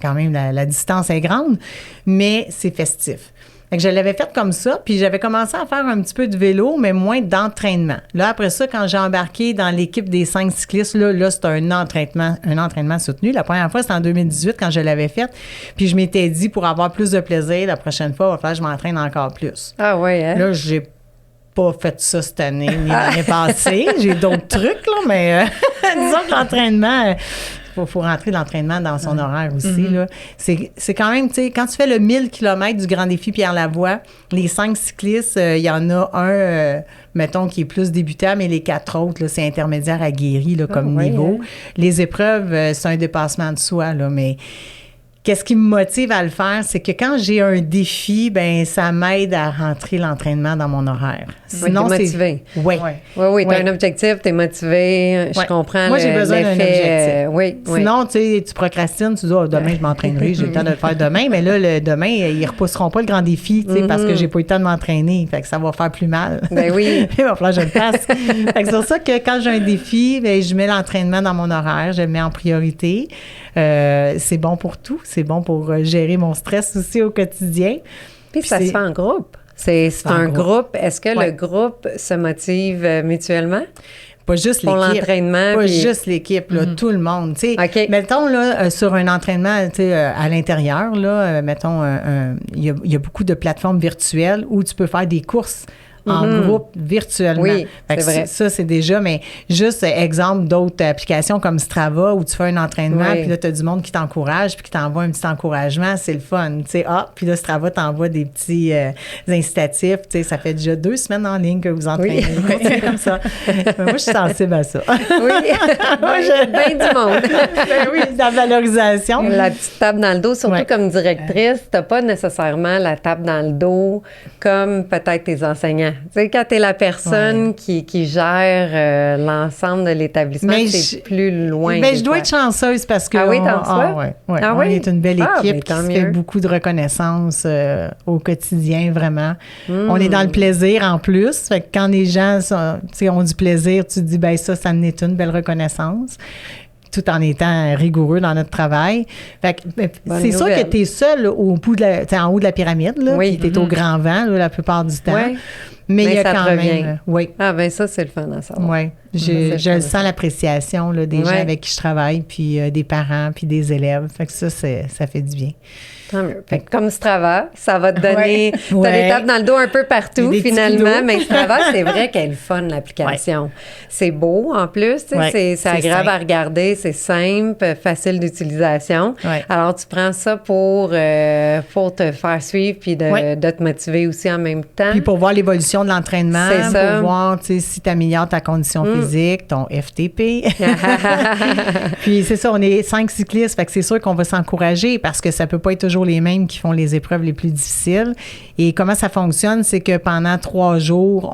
quand même, la distance est grande, mais c'est festif. Fait que je l'avais fait comme ça, puis j'avais commencé à faire un petit peu de vélo, mais moins d'entraînement. Là, après ça, quand j'ai embarqué dans l'équipe des 5 cyclistes, là c'était un entraînement soutenu. La première fois, c'était en 2018 quand je l'avais fait. Puis je m'étais dit, pour avoir plus de plaisir, la prochaine fois, il va falloir que je m'entraîne encore plus. Ah ouais, hein? Là, j'ai pas fait ça cette année ni l'année passée. J'ai d'autres trucs, là, mais disons que l'entraînement... faut rentrer l'entraînement dans son horaire aussi. Là. C'est quand même, tu sais, quand tu fais le 1000 km du Grand Défi Pierre-Lavoie, les 5 cyclistes, il y en a un, mettons, qui est plus débutant, mais les 4 autres, là, c'est intermédiaire à guéri là, comme niveau. Hein? Les épreuves, c'est un dépassement de soi, là, mais... Qu'est-ce qui me motive à le faire, c'est que quand j'ai un défi, ben ça m'aide à rentrer l'entraînement dans mon horaire. Sinon, t'es motivé. Oui, t'as un objectif, t'es motivé, je comprends. Moi, j'ai besoin d'un objectif. Oui. Sinon, tu procrastines, tu dis, demain, je m'entraînerai, j'ai le temps de le faire demain, mais là, demain, ils repousseront pas le grand défi, tu sais, parce que j'ai pas eu le temps de m'entraîner, fait que ça va faire plus mal. Ben oui. Il va falloir que je le fasse. Fait que c'est pour ça que quand j'ai un défi, ben, je mets l'entraînement dans mon horaire, je le mets en priorité. C'est bon pour tout. C'est bon pour gérer mon stress aussi au quotidien. Puis ça se fait en groupe. C'est un groupe. Est-ce que le groupe se motive mutuellement? Pas juste pour l'équipe. L'entraînement. Pas juste l'équipe, là, tout le monde. Okay. Mettons, là, sur un entraînement à l'intérieur, là, mettons, il y a beaucoup de plateformes virtuelles où tu peux faire des courses en groupe virtuellement. Oui, c'est vrai. Ça, c'est déjà, mais juste exemple d'autres applications comme Strava où tu fais un entraînement, puis là, tu as du monde qui t'encourage, puis qui t'envoie un petit encouragement, c'est le fun. Puis là, Strava t'envoie des petits incitatifs. Ça fait déjà 2 semaines en ligne que vous entraînez. Oui. Comme ça. Mais moi, je suis sensible à ça. Oui. Moi, bien du monde. Ben oui, la valorisation. La petite tape dans le dos, surtout comme directrice, tu n'as pas nécessairement la tape dans le dos comme peut-être tes enseignants. Tu sais, quand tu es la personne qui gère l'ensemble de l'établissement, c'est plus loin. Mais je dois être chanceuse parce que... Ah oui, t'en sois? On est une belle équipe qui fait beaucoup de reconnaissance au quotidien, vraiment. On est dans le plaisir en plus. Fait que quand les gens ont du plaisir, tu te dis, ben ça en est une belle reconnaissance, tout en étant rigoureux dans notre travail. Fait que, c'est sûr que tu es seul en haut de la pyramide, là, puis tu es au grand vent là, la plupart du temps. Oui. Mais il y a quand même... Ah, bien ça, c'est le fun à savoir. Oui. Je sens l'appréciation là, des gens avec qui je travaille, puis des parents, puis des élèves. Fait que ça fait du bien. Tant mieux. Fait que comme Strava, ça va te donner... T'as des tapes dans le dos un peu partout, finalement. Mais Strava, c'est vrai qu'elle est fun, l'application. Ouais. C'est beau, en plus. C'est agréable à regarder. C'est simple, facile d'utilisation. Ouais. Alors, tu prends ça pour te faire suivre, puis de te motiver aussi en même temps. Puis pour voir l'évolution de l'entraînement, pour voir si tu améliores ta condition physique, ton FTP. Puis c'est ça, on est 5 cyclistes, fait que c'est sûr qu'on va s'encourager parce que ça peut pas être toujours les mêmes qui font les épreuves les plus difficiles. Et comment ça fonctionne, c'est que pendant 3 jours,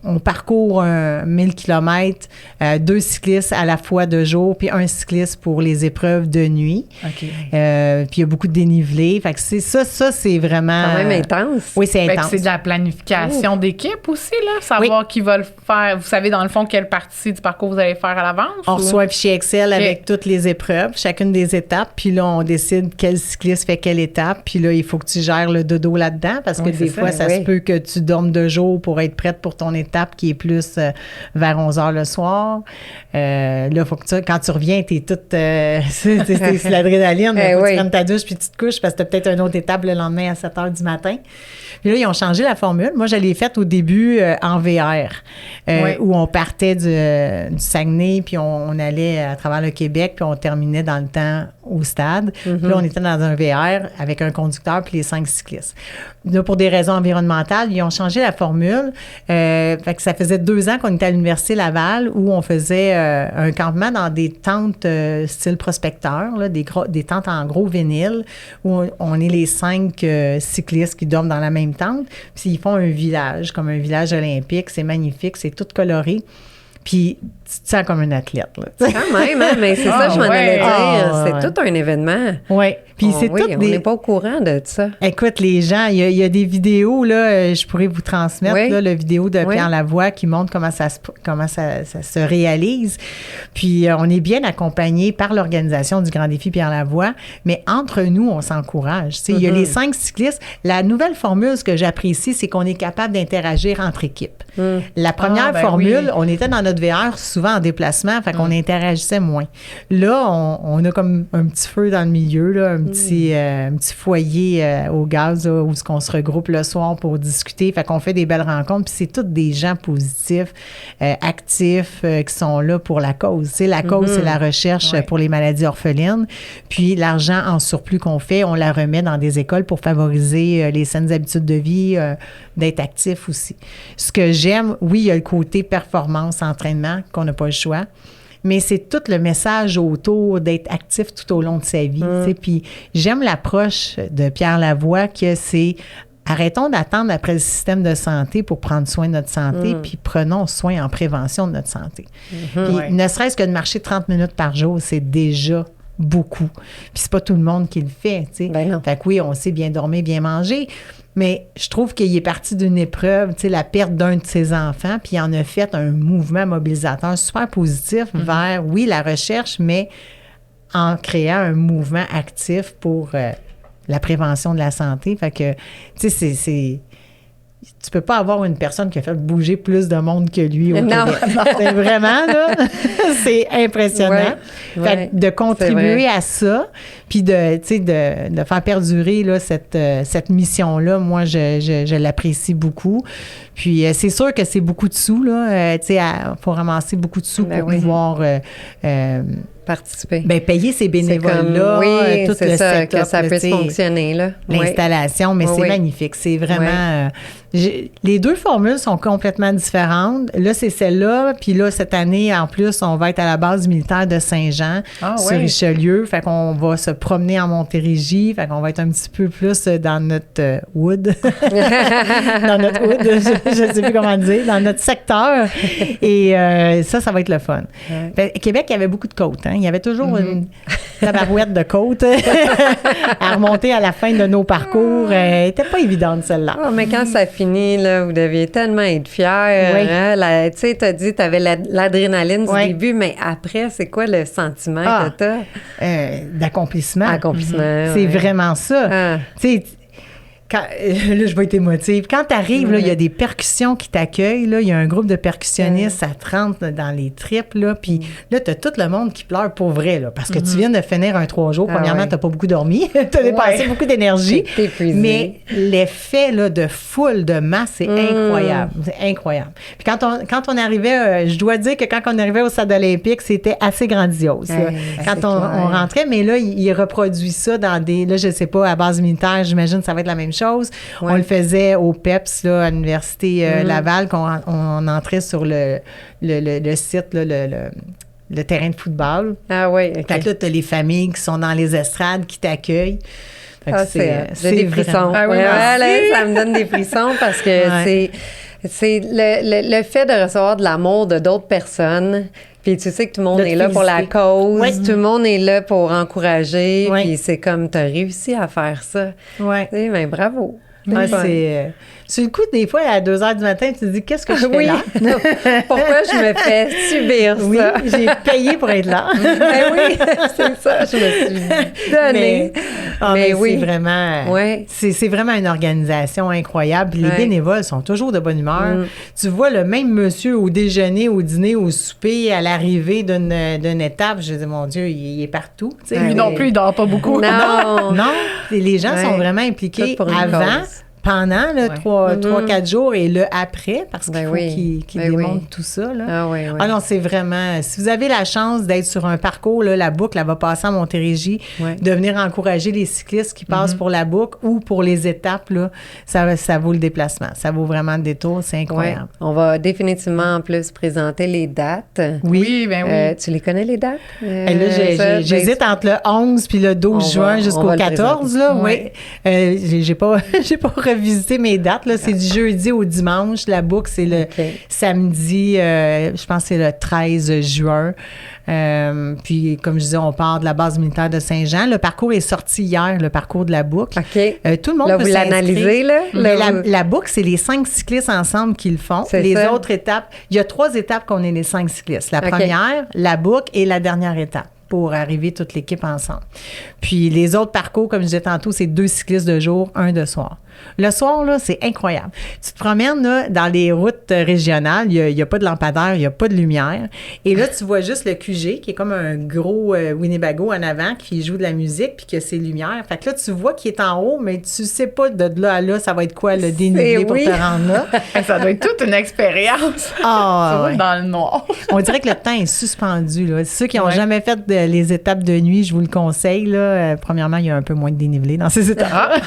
on parcourt 1000 km, 2 cyclistes à la fois de jour, puis 1 cycliste pour les épreuves de nuit. Okay. Puis il y a beaucoup de dénivelé. Fait que c'est ça c'est vraiment... Quand même intense. Oui, c'est intense. C'est de la planification d'équipe aussi, là, savoir qui va le faire. Vous savez, dans le fond, quelle partie du parcours vous allez faire à l'avance? On reçoit un fichier Excel avec toutes les épreuves, chacune des étapes, puis là, on décide quel cycliste fait quelle étape, puis là, il faut que tu gères le dodo là-dedans, parce que des fois, ça se peut que tu dormes 2 jours pour être prête pour ton étape qui est plus vers 11 heures le soir. Là, faut que quand tu reviens, t'es toute... c'est l'adrénaline, il faut que tu prennes ta douche puis tu te couches parce que t'as peut-être une autre étape le lendemain à 7 heures du matin. Puis là, ils ont changé la formule. Moi, je l'ai faite au début en VR, où on partait du Saguenay, puis on allait à travers le Québec, puis on terminait dans le temps au stade. Puis là, on était dans un VR avec un conducteur puis les 5 cyclistes. Là, pour des raisons environnementales, ils ont changé la formule. Fait que ça faisait 2 ans qu'on était à l'Université Laval où on faisait un campement dans des tentes style prospecteur, là, des tentes en gros vinyle, où on est les 5 cyclistes qui dorment dans la même tente. Puis ils font un village, comme un village olympique. C'est magnifique, c'est tout coloré. Puis tu te sens comme un athlète. Là, quand même, hein, mais c'est ça, je m'en allais dire. C'est tout un événement. Oui. Puis c'est oui, tout on n'est pas au courant de ça. Écoute, les gens, il y a des vidéos, là, je pourrais vous transmettre, là, la vidéo de Pierre Lavoie qui montre comment ça se réalise. Puis on est bien accompagné par l'organisation du Grand Défi Pierre Lavoie, mais entre nous, on s'encourage. Il y a les 5 cyclistes. La nouvelle formule, ce que j'apprécie, c'est qu'on est capable d'interagir entre équipes. La première formule, on était dans notre VR souvent en déplacement, fait qu'on interagissait moins. Là, on a comme un petit feu dans le milieu, là, un petit foyer au gaz là, où on se regroupe le soir pour discuter. Fait qu'on fait des belles rencontres. Puis c'est tous des gens positifs, actifs, qui sont là pour la cause. Tu sais, la cause, c'est la recherche pour les maladies orphelines. Puis l'argent en surplus qu'on fait, on la remet dans des écoles pour favoriser les saines habitudes de vie, d'être actifs aussi. Ce que j'aime, oui, il y a le côté performance, entraînement, qu'on n'a pas le choix. Mais c'est tout le message autour d'être actif tout au long de sa vie. Tu sais. Puis j'aime l'approche de Pierre Lavoie que c'est arrêtons d'attendre après le système de santé pour prendre soin de notre santé, puis prenons soin en prévention de notre santé. Puis ne serait-ce que de marcher 30 minutes par jour, c'est déjà beaucoup. Puis c'est pas tout le monde qui le fait, tu sais. Ben non. Fait que oui, on sait bien dormir, bien manger, mais je trouve qu'il est parti d'une épreuve, tu sais, la perte d'un de ses enfants, puis il en a fait un mouvement mobilisateur super positif vers, oui, la recherche, mais en créant un mouvement actif pour la prévention de la santé. Fait que, tu sais, tu peux pas avoir une personne qui a fait bouger plus de monde que lui au Québec. C'est vraiment, là, c'est impressionnant. Fait que de contribuer à ça, puis de faire perdurer là, cette mission-là, moi, je l'apprécie beaucoup. Puis c'est sûr que c'est beaucoup de sous, là. Tu sais, il faut ramasser beaucoup de sous pour pouvoir... participer. Bien, payer ces bénévoles-là, tout c'est le ça, setup, que ça puisse fonctionner, là. L'installation, mais c'est magnifique. C'est vraiment... les deux formules sont complètement différentes. Là, c'est celle-là, puis là, cette année, en plus, on va être à la base militaire de Saint-Jean, sur Richelieu. Fait qu'on va se promener en Montérégie. Fait qu'on va être un petit peu plus dans notre wood. Dans notre wood, je ne sais plus comment dire, dans notre secteur. Et ça va être le fun. Fait, Québec, il y avait beaucoup de côtes, hein? Il y avait toujours une tabarouette de côtes à remonter à la fin de nos parcours. Elle n'était pas évidente, celle-là. Oh, mais quand ça finit, là, vous deviez tellement être fiers. Hein? Tu sais, tu as dit que tu avais l'adrénaline du début, mais après, c'est quoi le sentiment que tu as? D'accomplissement. C'est vraiment ça. Tu sais, là, je vais être émotive. Quand tu arrives, il y a des percussions qui t'accueillent. Il y a un groupe de percussionnistes, ça te rentre dans les tripes. Puis là, tu as tout le monde qui pleure pour vrai. Là, parce que tu viens de finir un 3 jours. Premièrement, tu n'as pas beaucoup dormi. Tu as dépensé beaucoup d'énergie. Mais l'effet là, de foule, de masse, c'est incroyable. C'est incroyable. Puis quand on arrivait, je dois dire que quand on arrivait au stade olympique, c'était assez grandiose. Quand on rentrait, mais là, il reproduit ça dans des... Là, je ne sais pas, à base militaire, j'imagine que ça va être la même chose. On le faisait au PEPS, là, à l'Université Laval, on entrait sur le site, là, le terrain de football. Ah oui, OK. Fait que là, tu as les familles qui sont dans les estrades, qui t'accueillent. J'ai des frissons. Ah oui, là, ça me donne des frissons parce que c'est le fait de recevoir de l'amour de d'autres personnes. Puis tu sais que tout le monde est là pour la cause, tout le monde est là pour encourager, puis c'est comme tu as réussi à faire ça. Oui. Mais bravo. Sur le coup, des fois, à 2 heures du matin, tu te dis, qu'est-ce que je fais là? Pourquoi je me fais subir ça? Oui, j'ai payé pour être là. Ben oui, c'est ça, je me suis donnée. Mais c'est vraiment... C'est vraiment une organisation incroyable. Les bénévoles sont toujours de bonne humeur. Tu vois le même monsieur au déjeuner, au dîner, au souper, à l'arrivée d'une étape. Je dis, mon Dieu, il est partout. Lui non plus, il dort pas beaucoup. Non. Les gens sont vraiment impliqués avant. Pendant 3-4 jours et le après, parce qu'il faut qu'ils démontrent tout ça. Là. Ah non, c'est vraiment... Si vous avez la chance d'être sur un parcours, là, la boucle, elle va passer à Montérégie, de venir encourager les cyclistes qui passent pour la boucle ou pour les étapes, là, ça vaut le déplacement. Ça vaut vraiment le détour, c'est incroyable. On va définitivement en plus présenter les dates. Oui. Tu les connais, les dates? Là, j'hésite entre le 11 puis le 12 juin jusqu'au 14. Là, j'ai pas revisiter mes dates. Là, c'est du jeudi au dimanche. La boucle, c'est le samedi, je pense que c'est le 13 juin. Puis, comme je disais, on part de la base militaire de Saint-Jean. Le parcours est sorti hier, le parcours de la boucle. OK. Tout le monde là, peut vous l'analysez, là? La boucle, c'est les 5 cyclistes ensemble qui le font. C'est les ça. autres étapes, il y a 3 étapes qu'on est les 5 cyclistes. La première, la boucle et la dernière étape pour arriver toute l'équipe ensemble. Puis les autres parcours, comme je disais tantôt, c'est 2 cyclistes de jour, 1 de soir. Le soir, là, c'est incroyable. Tu te promènes là, dans les routes régionales, il n'y a pas de lampadaire, il n'y a pas de lumière. Et là, tu vois juste le QG, qui est comme un gros Winnebago en avant, qui joue de la musique, puis qui a ses lumières. Fait que là, tu vois qu'il est en haut, mais tu sais pas de là à là, ça va être quoi le dénivelé pour te rendre là. Ça doit être toute une expérience. Ah, dans le noir. On dirait que le temps est suspendu. Là. Ceux qui n'ont jamais fait les étapes de nuit, je vous le conseille. Là. Premièrement, il y a un peu moins de dénivelé dans ces étapes.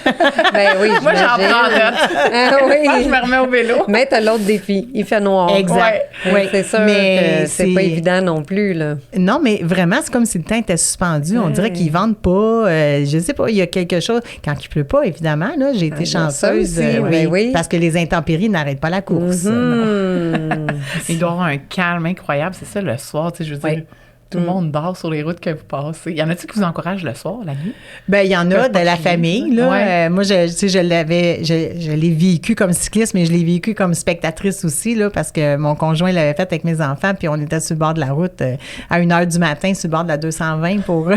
Ben oui, moi, j'en prends note. Oui. Je me remets au vélo. Mais t'as l'autre défi. Il fait noir. Exact. Ouais. C'est sûr que c'est pas évident non plus. Là. Non, mais vraiment, c'est comme si le temps était suspendu. On dirait qu'ils vendent pas. Je sais pas, il y a quelque chose. Quand il pleut pas, évidemment, là, j'ai été chanceuse. Oui. Parce que les intempéries n'arrêtent pas la course. Il doit y avoir un calme incroyable. C'est ça, le soir, tu sais, je veux dire. Tout le monde dort sur les routes que vous passez. Y en a-tu qui vous encouragent le soir, la nuit? Bien, il y en a de la famille. Là. Moi, je l'ai vécu comme cycliste, mais je l'ai vécu comme spectatrice aussi, là, parce que mon conjoint l'avait fait avec mes enfants, puis on était sur le bord de la route à 1h du matin, sur le bord de la 220 pour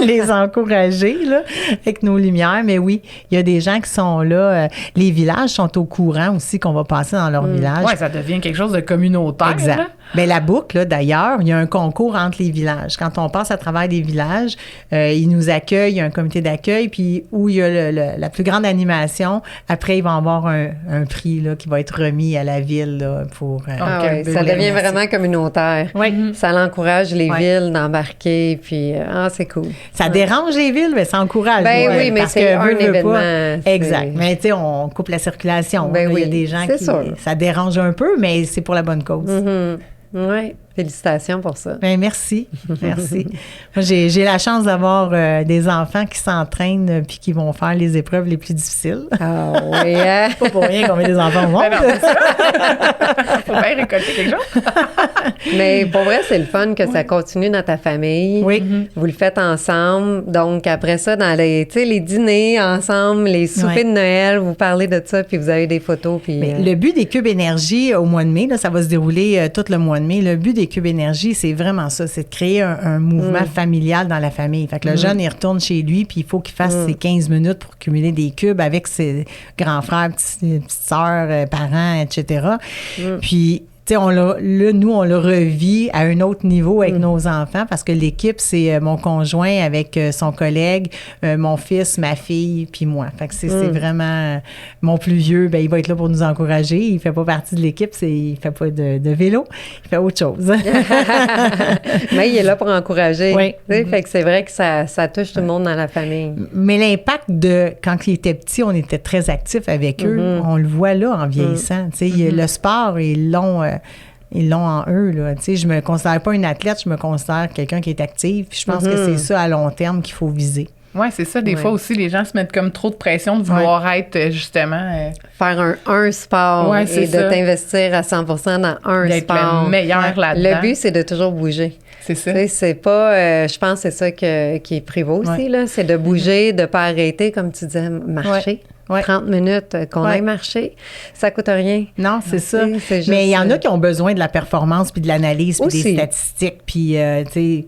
les encourager, là, avec nos lumières. Mais oui, il y a des gens qui sont là. Les villages sont au courant aussi qu'on va passer dans leur village. Oui, ça devient quelque chose de communautaire. Exact. Là. Bien, la boucle, là, d'ailleurs, il y a un concours entre les villages. Quand on passe à travers des villages, ils nous accueillent, il y a un comité d'accueil, puis où il y a la plus grande animation, après, il va y avoir un prix là, qui va être remis à la ville là, pour... ça devient vraiment communautaire. Oui. Ça l'encourage les villes d'embarquer, puis c'est cool. Ça dérange les villes, mais ça encourage. Ben oui, mais c'est un événement. Exact. Mais tu sais, on coupe la circulation. Ben il y a des gens qui... Ça dérange un peu, mais c'est pour la bonne cause. Oui, félicitations pour ça. Bien, merci. Merci. Moi, j'ai la chance d'avoir des enfants qui s'entraînent puis qui vont faire les épreuves les plus difficiles. Ah oui, hein? Pas pour rien qu'on met des enfants au monde. Faut bien récolter quelque chose. Mais pour vrai, c'est le fun que ça continue dans ta famille. Oui. Vous le faites ensemble. Donc, après ça, dans les dîners ensemble, les soupers de Noël, vous parlez de ça, puis vous avez des photos. Puis, le but des Cubes Énergie au mois de mai, là, ça va se dérouler tout le mois de mai. Le but des Cubes Énergie, c'est vraiment ça, c'est de créer un mouvement familial dans la famille. Fait que le jeune, il retourne chez lui, puis il faut qu'il fasse ses 15 minutes pour cumuler des cubes avec ses grands frères, petites sœurs, parents, etc. Puis, tu sais, nous, on le revit à un autre niveau avec nos enfants parce que l'équipe, c'est mon conjoint avec son collègue, mon fils, ma fille, puis moi. Fait que c'est vraiment... mon plus vieux, ben il va être là pour nous encourager. Il fait pas partie de l'équipe, il fait pas de vélo, il fait autre chose. Mais il est là pour encourager. Oui. Fait que c'est vrai que ça touche tout le monde dans la famille. Mais l'impact de... Quand il était petit, on était très actifs avec eux. On le voit là en vieillissant. Tu sais, le sport, ils l'ont en eux, là. Tu sais, je me considère pas une athlète, je me considère quelqu'un qui est actif. Je pense que c'est ça, à long terme, qu'il faut viser. Oui, c'est ça. Des fois aussi, les gens se mettent comme trop de pression de vouloir être, justement... faire un sport et de t'investir à 100% dans un d'être sport. Le meilleur là-dedans. Le but, c'est de toujours bouger. C'est ça. T'sais, c'est pas... je pense que c'est ça qui est prévaut aussi, là. C'est de bouger, de ne pas arrêter, comme tu disais, marcher. 30 minutes qu'on aille marcher, ça coûte rien. Non, c'est ça. C'est juste, mais il y en a qui ont besoin de la performance, puis de l'analyse, puis des statistiques, puis, tu sais...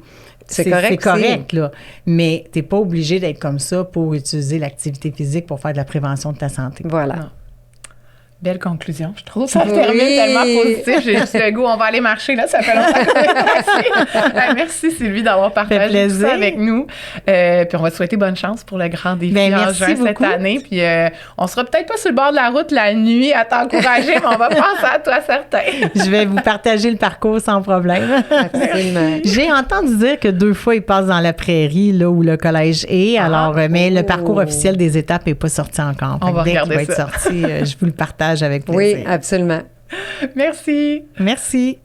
C'est correct, là. Mais tu n'es pas obligé d'être comme ça pour utiliser l'activité physique pour faire de la prévention de ta santé. Voilà. Non. Belle conclusion. Je trouve ça termine tellement positif. J'ai juste le goût, on va aller marcher, là. Ça fait longtemps qu'on est passé. Merci, Sylvie, d'avoir partagé tout ça avec nous. Puis on va te souhaiter bonne chance pour le grand défi en juin cette année. Puis on sera peut-être pas sur le bord de la route la nuit à t'encourager, mais on va penser à toi, certain. Je vais vous partager le parcours sans problème. Absolument. J'ai entendu dire que 2 fois, il passe dans la prairie, là où le collège est. Alors, mais le parcours officiel des étapes n'est pas sorti encore. On va dès regarder qu'il va être sorti, je vous le partage avec plaisir. Oui, absolument. Merci. Merci.